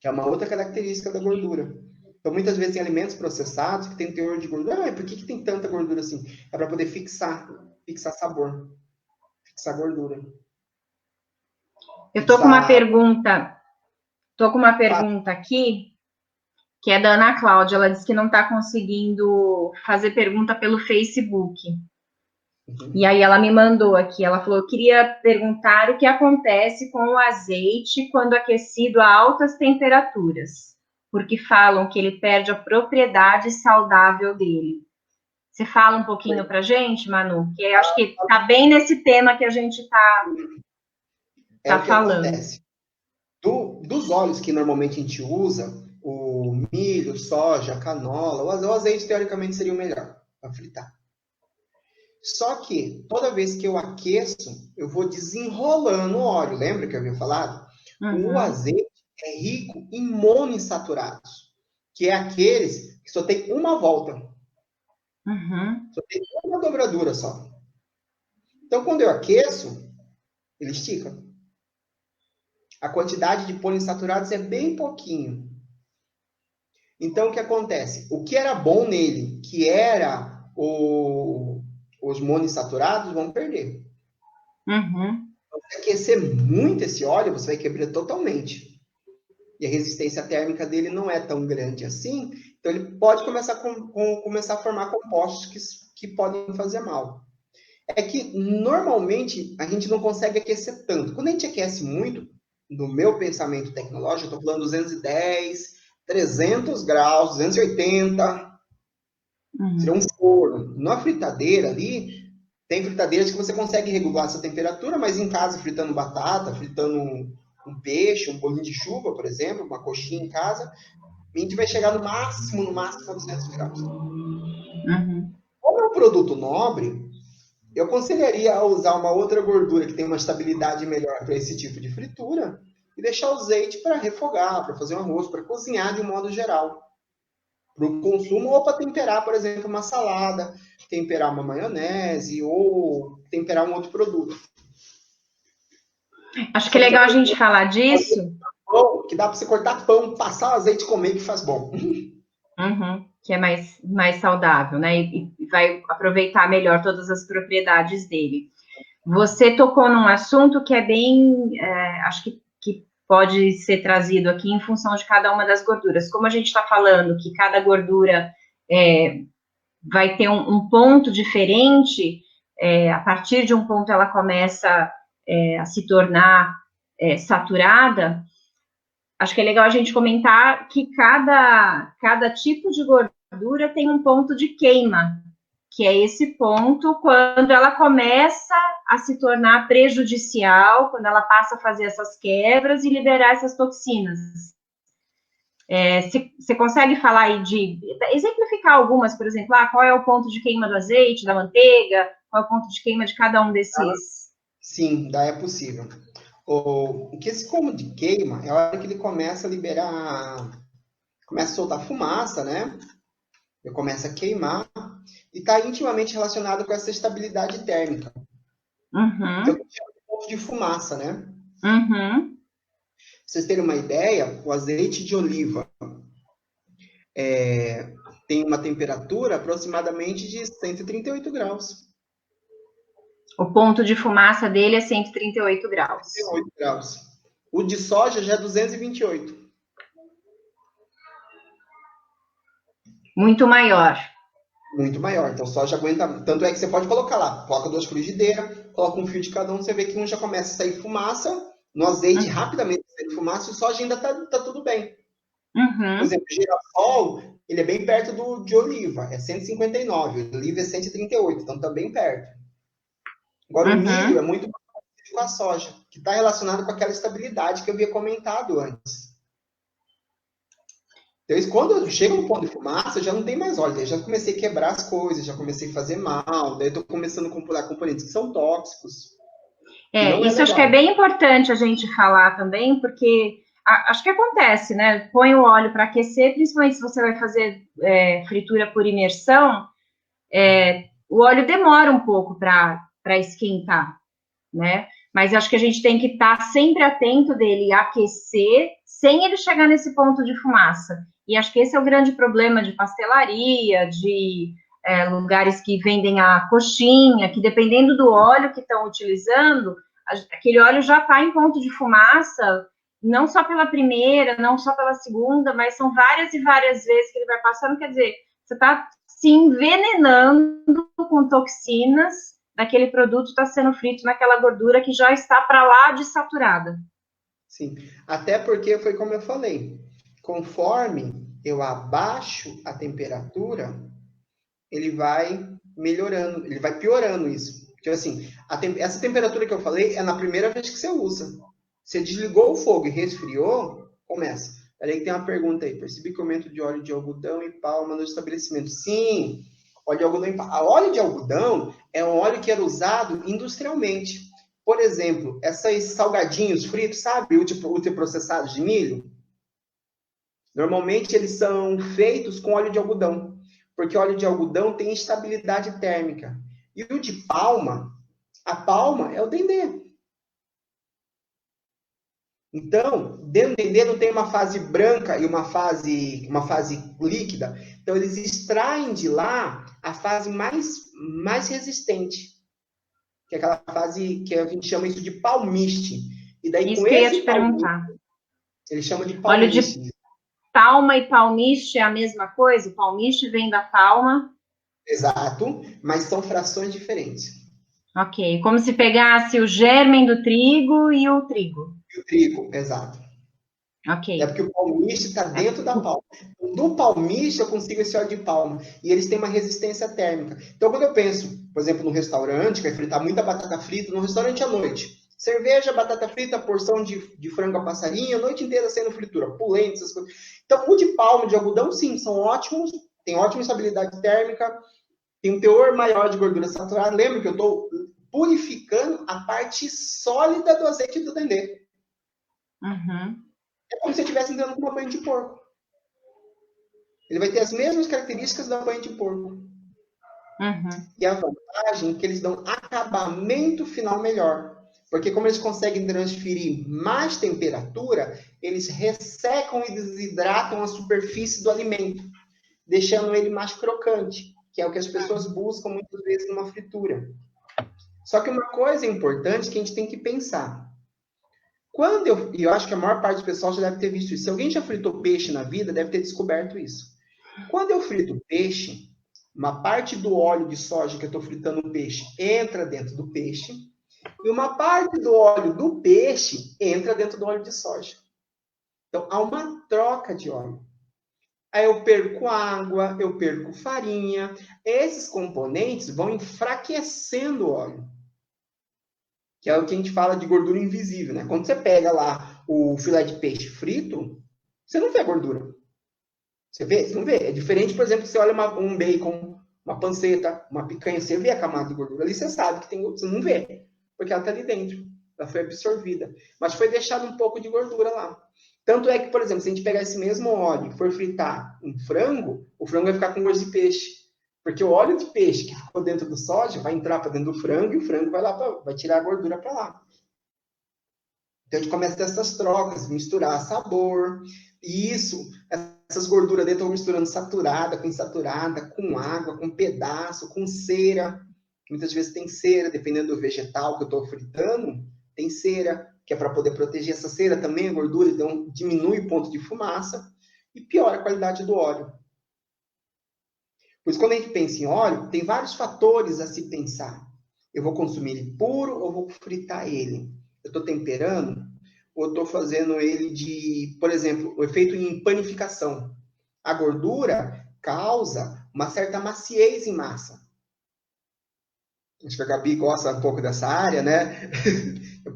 Que é uma outra característica da gordura. Então, muitas vezes, tem alimentos processados que tem teor de gordura. Por que tem tanta gordura assim? É para poder fixar sabor, fixar gordura. Eu tô com uma pergunta aqui, que é da Ana Cláudia. Ela disse que não está conseguindo fazer pergunta pelo Facebook. E aí ela me mandou aqui, ela falou, eu queria perguntar o que acontece com o azeite quando aquecido a altas temperaturas, porque falam que ele perde a propriedade saudável dele. Você fala um pouquinho pra gente, Manu? Que eu acho que tá bem nesse tema que a gente tá falando. Acontece. Dos óleos que normalmente a gente usa, o milho, soja, canola, o azeite teoricamente seria o melhor para fritar. Só que toda vez que eu aqueço, eu vou desenrolando o óleo. Lembra que eu havia falado? O azeite é rico em monoinsaturados, que é aqueles que só tem uma volta. Só tem uma dobradura só. Então, quando eu aqueço, ele estica. A quantidade de poliinsaturados é bem pouquinho. Então, o que acontece? O que era bom nele, que era os monoinsaturados, vão perder. Se aquecer muito esse óleo, você vai quebrar totalmente. E a resistência térmica dele não é tão grande assim, então ele pode começar a formar compostos que podem fazer mal. É que, normalmente, a gente não consegue aquecer tanto. Quando a gente aquece muito, no meu pensamento tecnológico, eu estou falando 210, 300 graus, 280. Seria um forno. Na fritadeira ali, tem fritadeiras que você consegue regular essa temperatura, mas em casa, fritando batata, fritando um peixe, um bolinho de chuva, por exemplo, uma coxinha em casa, a gente vai chegar no máximo a 200 graus. Como é um produto nobre, Eu aconselharia a usar uma outra gordura que tem uma estabilidade melhor para esse tipo de fritura e deixar o azeite para refogar, para fazer um arroz, para cozinhar de um modo geral. Para o consumo ou para temperar, por exemplo, uma salada, temperar uma maionese ou temperar um outro produto. Acho que é legal a gente falar disso. Que dá para você cortar pão, passar o azeite e comer, que faz bom. Que é mais saudável, né? E vai aproveitar melhor todas as propriedades dele. Você tocou num assunto que é bem, acho que pode ser trazido aqui em função de cada uma das gorduras. Como a gente está falando que cada gordura vai ter um ponto diferente, a partir de um ponto ela começa a se tornar saturada. Acho que é legal a gente comentar que cada tipo de gordura tem um ponto de queima, que é esse ponto quando ela começa a se tornar prejudicial, quando ela passa a fazer essas quebras e liberar essas toxinas. Você consegue falar aí exemplificar algumas, por exemplo, qual é o ponto de queima do azeite, da manteiga, qual é o ponto de queima de cada um desses? Sim, é possível. O que esse como de queima é a hora que ele começa a liberar, começa a soltar fumaça, né? Ele começa a queimar e está intimamente relacionado com essa estabilidade térmica. Então, é um ponto de fumaça, né? Pra vocês terem uma ideia, o azeite de oliva tem uma temperatura aproximadamente de 138 graus. O ponto de fumaça dele é 138 graus. 138 graus. O de soja já é 228. Muito maior. Muito maior. Então, soja aguenta... Tanto é que você pode colocar lá. Coloca 2 frigideiras, coloca um fio de cada um, você vê que um já começa a sair fumaça. No azeite, rapidamente sai fumaça, e o soja ainda tá tudo bem. Por exemplo, o girassol, ele é bem perto de oliva. É 159. O oliva é 138. Então, tá bem perto. Agora, o milho é muito mais parecido com a soja, que está relacionado com aquela estabilidade que eu havia comentado antes. Então, quando chega no ponto de fumaça, já não tem mais óleo. Daí já comecei a quebrar as coisas, já comecei a fazer mal, daí estou começando a comprar componentes que são tóxicos. Isso acho que é bem importante a gente falar também, porque acho que acontece, né? Põe o óleo para aquecer, principalmente se você vai fazer fritura por imersão, o óleo demora um pouco para esquentar, né? Mas acho que a gente tem que estar sempre atento dele aquecer sem ele chegar nesse ponto de fumaça. E acho que esse é o grande problema de pastelaria, de lugares que vendem a coxinha, que dependendo do óleo que estão utilizando, aquele óleo já está em ponto de fumaça, não só pela primeira, não só pela segunda, mas são várias e várias vezes que ele vai passando. Quer dizer, você está se envenenando com toxinas daquele produto está sendo frito naquela gordura que já está para lá de saturada. Sim, até porque foi como eu falei, conforme eu abaixo a temperatura, ele vai melhorando, ele vai piorando isso. Porque assim, essa temperatura que eu falei é na primeira vez que você usa. Você desligou o fogo e resfriou, começa. Peraí que tem uma pergunta aí. Percebi que aumento de óleo de algodão e palma no estabelecimento. Sim, óleo de algodão e palma. A óleo de algodão é um óleo que era usado industrialmente. Por exemplo, esses salgadinhos fritos, sabe? Ultraprocessados de milho. Normalmente eles são feitos com óleo de algodão. Porque óleo de algodão tem estabilidade térmica. E o de palma, a palma é o dendê. Então, dentro do dendê não tem uma fase branca e uma fase líquida. Então, eles extraem de lá a fase mais resistente. Que é aquela fase que a gente chama isso de palmiste. E daí, isso com que eu ia te perguntar. Eles chamam de palmiste. Óleo de palma e palmiste é a mesma coisa? O palmiste vem da palma. Exato, mas são frações diferentes. Ok, como se pegasse o germen do trigo e o trigo. E o trigo, exato. Ok. É porque o palmiste está dentro da palma. Do palmiste eu consigo esse óleo de palma. E eles têm uma resistência térmica. Então, quando eu penso, por exemplo, no restaurante, que vai fritar muita batata frita, no restaurante à noite. Cerveja, batata frita, porção de frango a passarinho, a noite inteira sendo fritura, pulente, essas coisas. Então, o de palma, de algodão, sim, são ótimos, tem ótima estabilidade térmica tem um teor maior de gordura saturada. Lembra que eu estou purificando a parte sólida do azeite do dendê. Uhum. É como se eu estivesse entrando com uma banha de porco. Ele vai ter as mesmas características da banha de porco. Uhum. E a vantagem é que eles dão acabamento final melhor. Porque como eles conseguem transferir mais temperatura, eles ressecam e desidratam a superfície do alimento, deixando ele mais crocante, que é o que as pessoas buscam muitas vezes numa fritura. Só que uma coisa importante que a gente tem que pensar. E eu acho que a maior parte do pessoal já deve ter visto isso. Se alguém já fritou peixe na vida, deve ter descoberto isso. Quando eu frito peixe, uma parte do óleo de soja que eu estou fritando o peixe entra dentro do peixe, e uma parte do óleo do peixe entra dentro do óleo de soja. Então, há uma troca de óleo. Aí eu perco água, eu perco farinha. Esses componentes vão enfraquecendo o óleo. Que é o que a gente fala de gordura invisível, né? Quando você pega lá o filé de peixe frito, você não vê gordura. Você vê? Você não vê. É diferente, por exemplo, você olha um bacon, uma panceta, uma picanha, você vê a camada de gordura. Ali você sabe que tem gordura, você não vê. Porque ela está ali dentro. Ela foi absorvida. Mas foi deixado um pouco de gordura lá. Tanto é que, por exemplo, se a gente pegar esse mesmo óleo e for fritar um frango, o frango vai ficar com gosto de peixe. Porque o óleo de peixe que ficou dentro do soja vai entrar para dentro do frango e o frango vai tirar a gordura para lá. Então a gente começa a ter essas trocas, misturar sabor. E isso, essas gorduras dentro estão misturando saturada com insaturada, com água, com pedaço, com cera. Muitas vezes tem cera, dependendo do vegetal que eu estou fritando, tem cera, que é para poder proteger essa cera também, a gordura, então diminui o ponto de fumaça e piora a qualidade do óleo. Pois quando a gente pensa em óleo, tem vários fatores a se pensar. Eu vou consumir ele puro ou vou fritar ele? Eu estou temperando ou estou fazendo ele de, por exemplo, o efeito em panificação? A gordura causa uma certa maciez em massa. Acho que a Gabi gosta um pouco dessa área, né?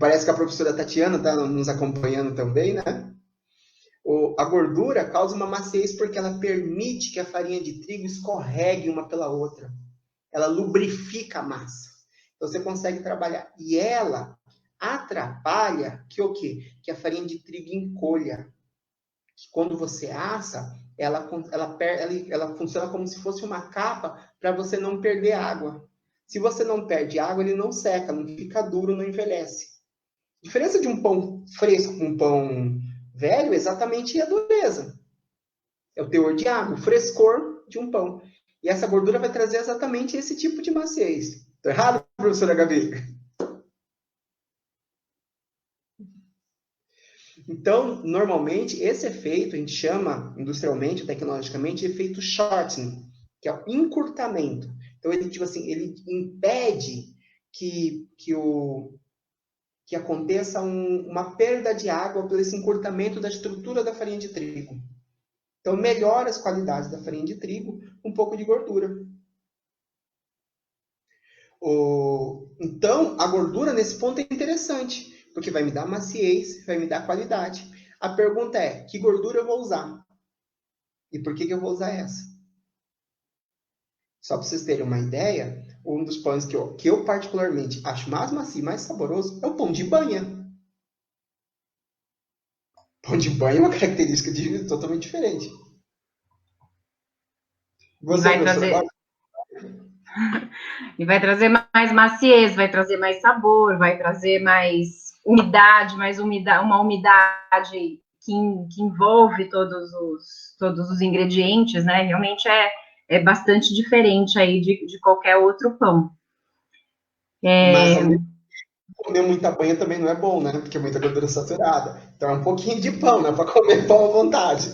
Parece que a professora Tatiana está nos acompanhando também, né? A gordura causa uma maciez porque ela permite que a farinha de trigo escorregue uma pela outra. Ela lubrifica a massa. Então você consegue trabalhar. E ela atrapalha que o quê? Que a farinha de trigo encolha. Que quando você assa, ela funciona como se fosse uma capa para você não perder água. Se você não perde água, ele não seca, não fica duro, não envelhece. A diferença de um pão fresco com um pão velho é exatamente a dureza. É o teor de água, o frescor de um pão. E essa gordura vai trazer exatamente esse tipo de maciez. Estou errado, professora Gabi? Então, normalmente, esse efeito a gente chama, industrialmente, tecnologicamente, de efeito shortening, que é o encurtamento. Então, ele, tipo assim, ele impede que aconteça uma perda de água por esse encurtamento da estrutura da farinha de trigo. Então, melhora as qualidades da farinha de trigo, um pouco de gordura. Então, a gordura nesse ponto é interessante, porque vai me dar maciez, vai me dar qualidade. A pergunta é, que gordura eu vou usar? E por que eu vou usar essa? Só para vocês terem uma ideia, um dos pães que eu particularmente acho mais macio e mais saboroso é o pão de banha. Pão de banha é uma característica totalmente diferente. Você, E vai trazer mais maciez, vai trazer mais sabor, vai trazer mais umidade, uma umidade que envolve todos os ingredientes, né? Realmente é bastante diferente aí de qualquer outro pão. Mas comer muita banha também não é bom, né? Porque é muita gordura saturada. Então é um pouquinho de pão, né? Para comer pão à vontade.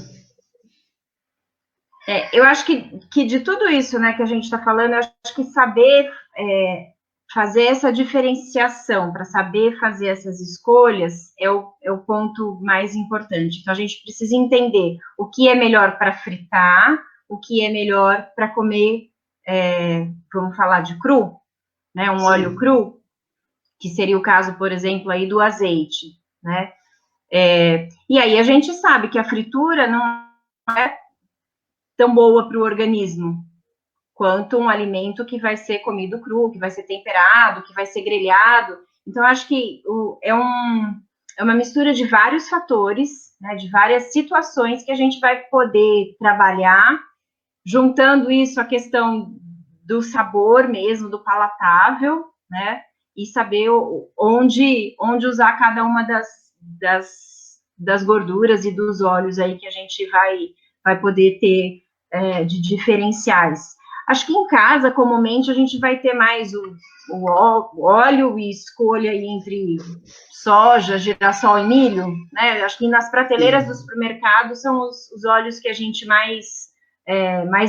Eu acho que de tudo isso, né, que a gente está falando, eu acho que saber fazer essa diferenciação, para saber fazer essas escolhas, é o ponto mais importante. Então, a gente precisa entender o que é melhor para fritar, o que é melhor para comer, vamos falar de cru, né, um óleo cru, que seria o caso, por exemplo, aí do azeite, né? E aí a gente sabe que a fritura não é tão boa para o organismo, quanto um alimento que vai ser comido cru, que vai ser temperado, que vai ser grelhado. Então, eu acho que é uma mistura de vários fatores, né, de várias situações que a gente vai poder trabalhar, juntando isso à questão do sabor mesmo, do palatável, né, e saber onde usar cada uma das gorduras e dos óleos aí que a gente vai poder ter de diferenciais. Acho que em casa, comumente, a gente vai ter mais o óleo e escolha aí entre soja, girassol e milho, né? Acho que nas prateleiras dos supermercados são os óleos que a gente mais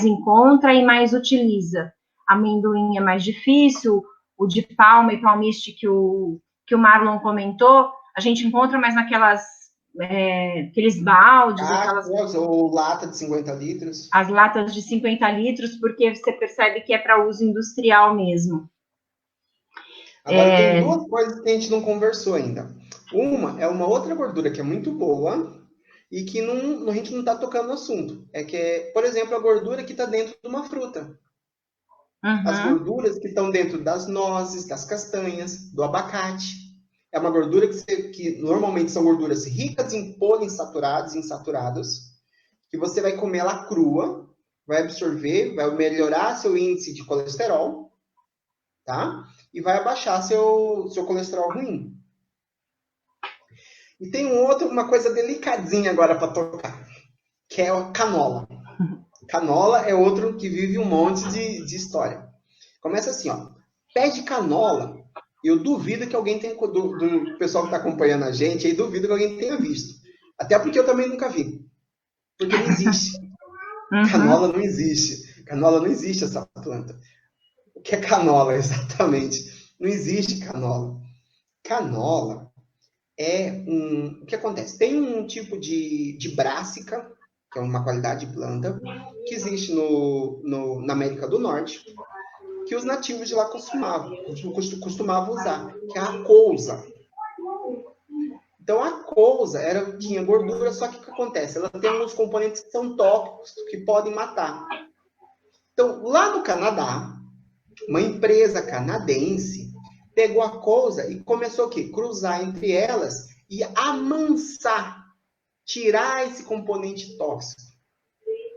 encontra e mais utiliza. Amendoim é mais difícil, o de palma e palmiste que o Marlon comentou, a gente encontra mais aqueles baldes, ou lata de 50 litros. As latas de 50 litros, porque você percebe que é para uso industrial mesmo. Agora, tem duas coisas que a gente não conversou ainda. Uma é uma outra gordura que é muito boa e que a gente não está tocando no assunto. Por exemplo, a gordura que está dentro de uma fruta. Uhum. As gorduras que estão dentro das nozes, das castanhas, do abacate. É uma gordura que normalmente são gorduras ricas em poliinsaturados e insaturados, que você vai comer ela crua, vai absorver, vai melhorar seu índice de colesterol, tá? E vai abaixar seu colesterol ruim. E tem uma coisa delicadinha agora para tocar, que é a canola. Canola é outro que vive um monte de história. Começa assim, ó. Pé de canola, eu duvido que alguém tenha, do pessoal que está acompanhando a gente, aí duvido que alguém tenha visto. Até porque eu também nunca vi. Porque não existe. Uhum. Canola não existe. Canola não existe essa planta. O que é canola, exatamente? Não existe canola. Canola o que acontece? Tem um tipo de brássica, que é uma qualidade de planta, que existe na América do Norte, que os nativos de lá costumavam usar, que é a couza. Então, a couza tinha gordura, só que o que acontece? Ela tem alguns componentes que são tóxicos, que podem matar. Então, lá no Canadá, uma empresa canadense pegou a couza e começou o quê? Cruzar entre elas e amansar, tirar esse componente tóxico.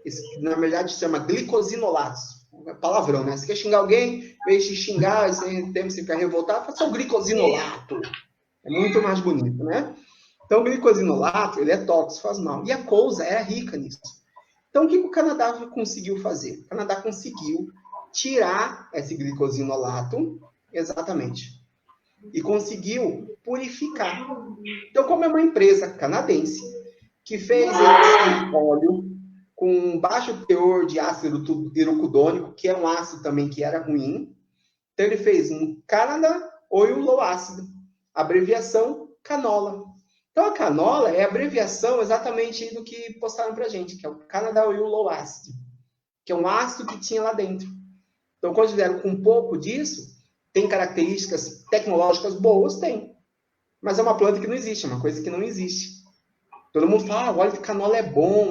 Isso, na verdade, se chama glicosinolatos. É palavrão, né? Você quer xingar alguém, em vez de xingar, você ficar revoltado, fala só glicosinolato. É muito mais bonito, né? Então, o glicosinolato, ele é tóxico, faz mal. E a couza era rica nisso. Então, o que o Canadá conseguiu fazer? O Canadá conseguiu tirar esse glicosinolato, exatamente, e conseguiu purificar. Então, como é uma empresa canadense que fez esse óleo com baixo teor de ácido iracuônico, que é um ácido também que era ruim, então ele fez um Canada Oil Low Acid, abreviação canola. Então, a canola é a abreviação exatamente do que postaram pra gente, que é o Canada Oil Low Acid, que é um ácido que tinha lá dentro. Então, quando fizeram com um pouco disso, tem características tecnológicas boas? Tem. Mas é uma planta que não existe, é uma coisa que não existe. Todo mundo fala, óleo de canola é bom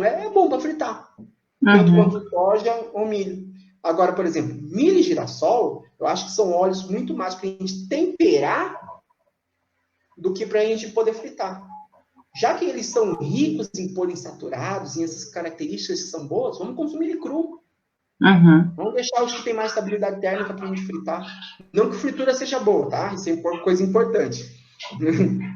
para fritar. Tanto quanto soja ou milho. Agora, por exemplo, milho e girassol, eu acho que são óleos muito mais para a gente temperar do que para a gente poder fritar. Já que eles são ricos em poliinsaturados, em essas características que são boas, vamos consumir ele cru. Vamos deixar os que têm mais estabilidade térmica para a gente fritar. Não que fritura seja boa, tá? Isso é coisa importante.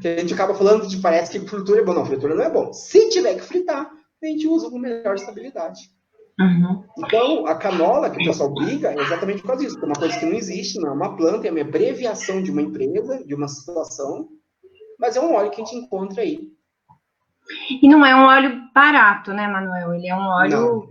Que a gente acaba falando que parece que fritura é bom. Não, fritura não é bom. Se tiver que fritar, a gente usa com melhor estabilidade. Então, a canola, que o pessoal briga, é exatamente por causa disso. É uma coisa que não existe, não é uma planta, é uma abreviação de uma empresa, de uma situação, mas é um óleo que a gente encontra aí. E não é um óleo barato, né, Manuel? Ele é um óleo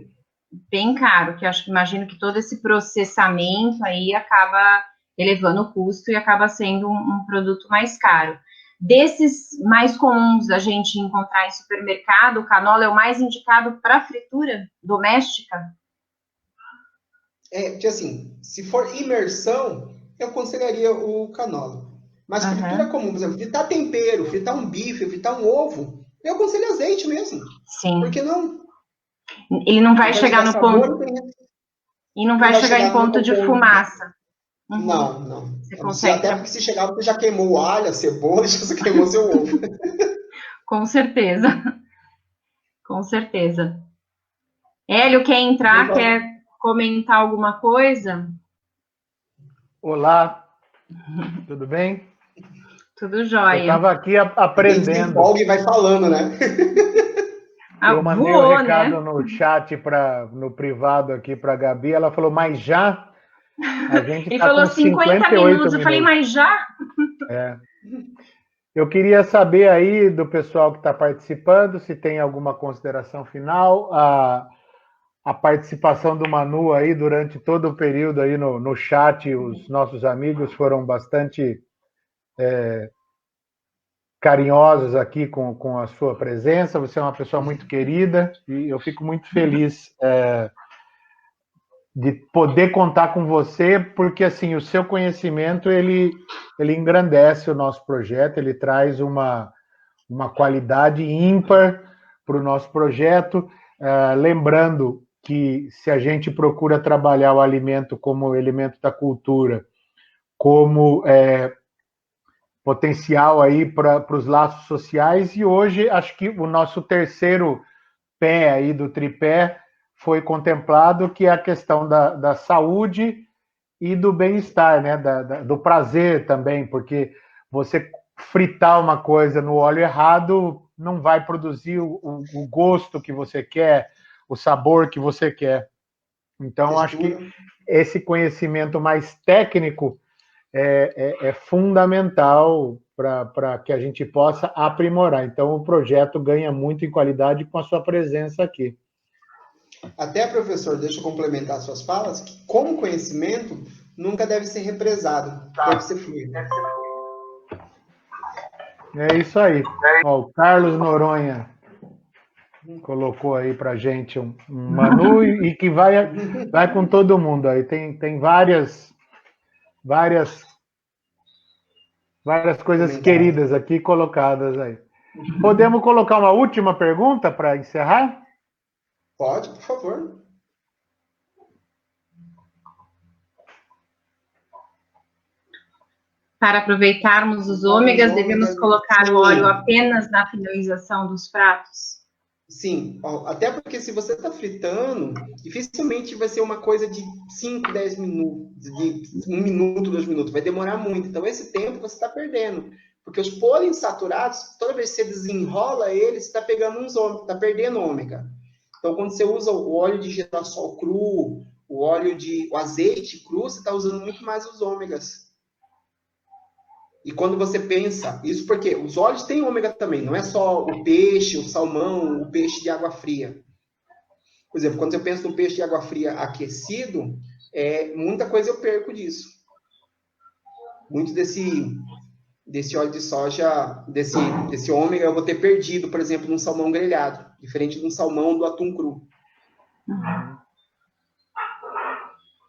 bem caro, que imagino que todo esse processamento aí acaba elevando o custo e acaba sendo um produto mais caro. Desses mais comuns da gente encontrar em supermercado, o canola é o mais indicado para fritura doméstica? Porque assim, se for imersão, eu aconselharia o canola. Mas fritura comum, por exemplo, fritar tempero, fritar um bife, fritar um ovo, eu aconselho azeite mesmo. Sim. Por que não? Ele não vai chegar no ponto... E não vai chegar em ponto de fumaça. Uhum. Não. Você consegue. Até porque se chegar, você já queimou o alho, a cebola, já você queimou seu ovo. Com certeza. Com certeza. Hélio, quer entrar? Então, quer comentar alguma coisa? Olá, tudo bem? Tudo jóia. Eu estava aqui aprendendo. Alguém vai falando, né? Eu mandei o recado, né, no chat, no privado aqui para a Gabi, ela falou, mas já? A gente Ele falou 50 minutos, eu falei, mas já? É. Eu queria saber aí do pessoal que está participando, se tem alguma consideração final, a participação do Manu aí durante todo o período aí no chat, os nossos amigos foram bastante carinhosos aqui com a sua presença, você é uma pessoa muito querida e eu fico muito feliz de poder contar com você, porque assim, o seu conhecimento, ele engrandece o nosso projeto, ele traz uma qualidade ímpar para o nosso projeto, lembrando que se a gente procura trabalhar o alimento como elemento da cultura, como potencial aí para os laços sociais, e hoje acho que o nosso terceiro pé aí do tripé foi contemplado, que é a questão da saúde e do bem-estar, né? Do prazer também, porque você fritar uma coisa no óleo errado não vai produzir o gosto que você quer, o sabor que você quer. Então, acho que esse conhecimento mais técnico é fundamental para que a gente possa aprimorar. Então, o projeto ganha muito em qualidade com a sua presença aqui. Até, professor, deixa eu complementar suas falas, que como conhecimento nunca deve ser represado, deve ser fluido. É isso aí. Ó, o Carlos Noronha colocou aí para gente um Manu e que vai com todo mundo aí. Tem várias coisas queridas aqui colocadas aí. Podemos colocar uma última pergunta para encerrar? Pode, por favor. Para aproveitarmos os ômegas, devemos colocar o óleo apenas na finalização dos pratos? Sim, até porque se você está fritando, dificilmente vai ser uma coisa de 5, 10 minutos, de 1 minuto, 2 minutos, vai demorar muito. Então, esse tempo você está perdendo. Porque os poliinsaturados, toda vez que você desenrola eles, você está pegando uns ômega, está perdendo ômega. Então, quando você usa o óleo de girassol cru, o azeite cru, você está usando muito mais os ômegas. E quando você pensa, isso porque os óleos têm ômega também, não é só o peixe, o salmão, o peixe de água fria. Por exemplo, quando eu penso no peixe de água fria aquecido, muita coisa eu perco disso. Muito desse óleo de soja, desse ômega, eu vou ter perdido, por exemplo, num salmão grelhado, diferente de um salmão do atum cru.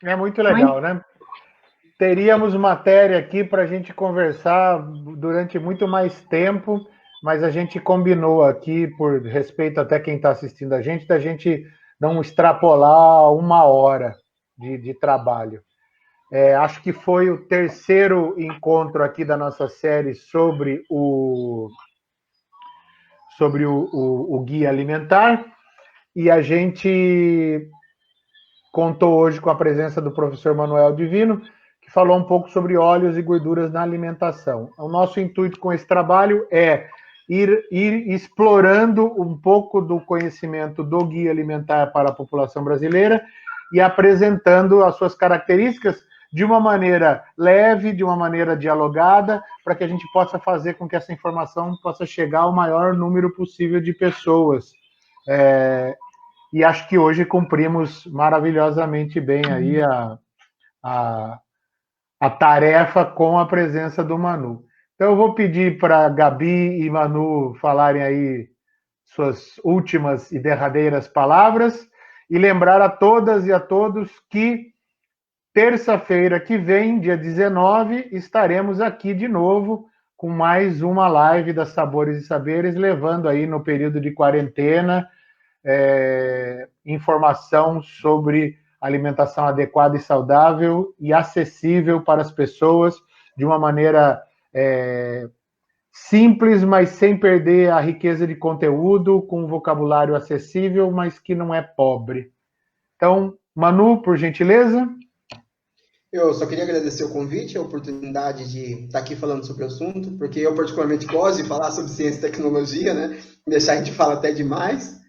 É muito legal, né? Teríamos matéria aqui para a gente conversar durante muito mais tempo, mas a gente combinou aqui, por respeito até quem está assistindo a gente, da gente não extrapolar 1 hora de trabalho. Acho que foi o terceiro encontro aqui da nossa série sobre o guia alimentar, e a gente contou hoje com a presença do professor Manuel Divino, que falou um pouco sobre óleos e gorduras na alimentação. O nosso intuito com esse trabalho é ir explorando um pouco do conhecimento do guia alimentar para a população brasileira e apresentando as suas características de uma maneira leve, de uma maneira dialogada, para que a gente possa fazer com que essa informação possa chegar ao maior número possível de pessoas. E acho que hoje cumprimos maravilhosamente bem aí a tarefa com a presença do Manu. Então eu vou pedir para Gabi e Manu falarem aí suas últimas e derradeiras palavras e lembrar a todas e a todos que terça-feira que vem, dia 19, estaremos aqui de novo com mais uma live das Sabores e Saberes, levando aí no período de quarentena informação sobre alimentação adequada e saudável e acessível para as pessoas de uma maneira simples, mas sem perder a riqueza de conteúdo, com um vocabulário acessível, mas que não é pobre. Então, Manu, por gentileza. Eu só queria agradecer o convite, a oportunidade de estar aqui falando sobre o assunto, porque eu particularmente gosto de falar sobre ciência e tecnologia, né? Deixar a gente fala até demais.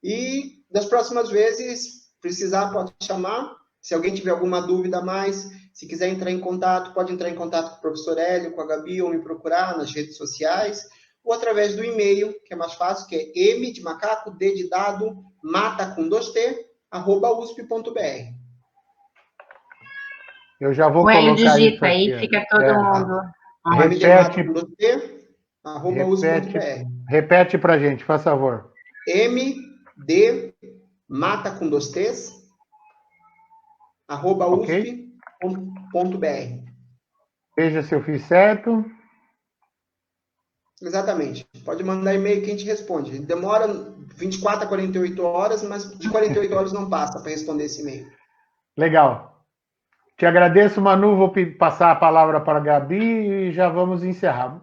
E das próximas vezes, precisar, pode chamar. Se alguém tiver alguma dúvida a mais, se quiser entrar em contato, pode entrar em contato com o professor Hélio, com a Gabi, ou me procurar nas redes sociais, ou através do e-mail, que é mais fácil, que é m de macaco, d de dado, mata com 2t, @usp.br. Eu já vou o Hélio colocar digita isso aqui. aí, fica todo mundo. M de macaco com 2t, @usp.br. Repete para a gente, faz favor. M de mata com 2t's, @usp.br. Veja se eu fiz certo. Exatamente. Pode mandar e-mail que a gente responde. Demora 24 a 48 horas, mas de 48 horas não passa para responder esse e-mail. Legal. Te agradeço, Manu. Vou passar a palavra para a Gabi e já vamos encerrar.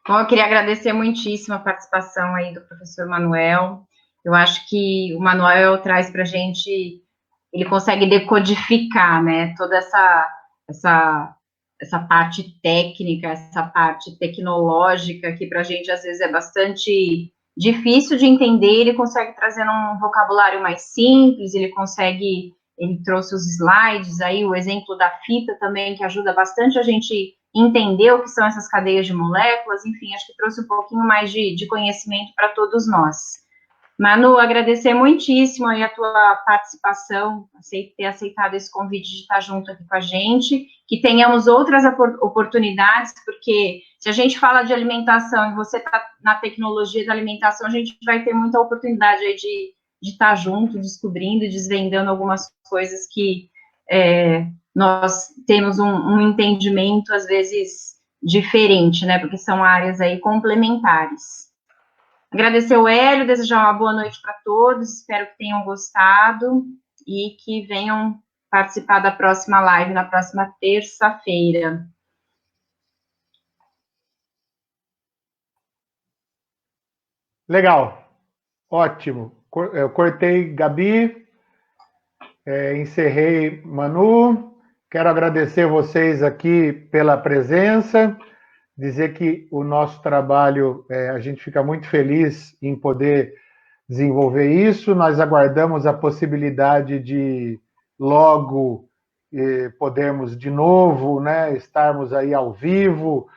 Bom, eu queria agradecer muitíssimo a participação aí do professor Manuel. Eu acho que o Manuel traz para a gente, ele consegue decodificar, né, toda essa parte técnica, essa parte tecnológica, que para a gente às vezes é bastante difícil de entender. Ele consegue trazer um vocabulário mais simples, ele trouxe os slides aí, o exemplo da fita também, que ajuda bastante a gente entender o que são essas cadeias de moléculas. Enfim, acho que trouxe um pouquinho mais de conhecimento para todos nós. Manu, agradecer muitíssimo aí a tua participação, ter aceitado esse convite de estar junto aqui com a gente, que tenhamos outras oportunidades, porque se a gente fala de alimentação e você está na tecnologia da alimentação, a gente vai ter muita oportunidade aí de estar junto, descobrindo e desvendando algumas coisas que nós temos um entendimento, às vezes, diferente, né, porque são áreas aí complementares. Agradecer o Hélio, desejar uma boa noite para todos, espero que tenham gostado e que venham participar da próxima live, na próxima terça-feira. Legal, ótimo. Eu cortei Gabi, encerrei Manu. Quero agradecer vocês aqui pela presença, dizer que o nosso trabalho, a gente fica muito feliz em poder desenvolver isso. Nós aguardamos a possibilidade de logo podermos de novo, né, estarmos aí ao vivo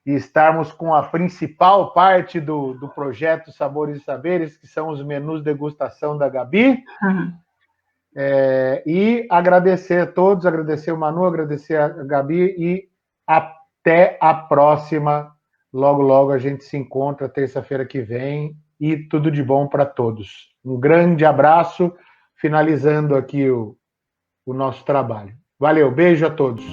e estarmos com a principal parte do projeto Sabores e Saberes, que são os menus degustação da Gabi. Uhum. E agradecer a todos, agradecer o Manu, agradecer a Gabi e até a próxima. Logo, logo a gente se encontra terça-feira que vem e tudo de bom para todos. Um grande abraço, finalizando aqui o nosso trabalho. Valeu, beijo a todos.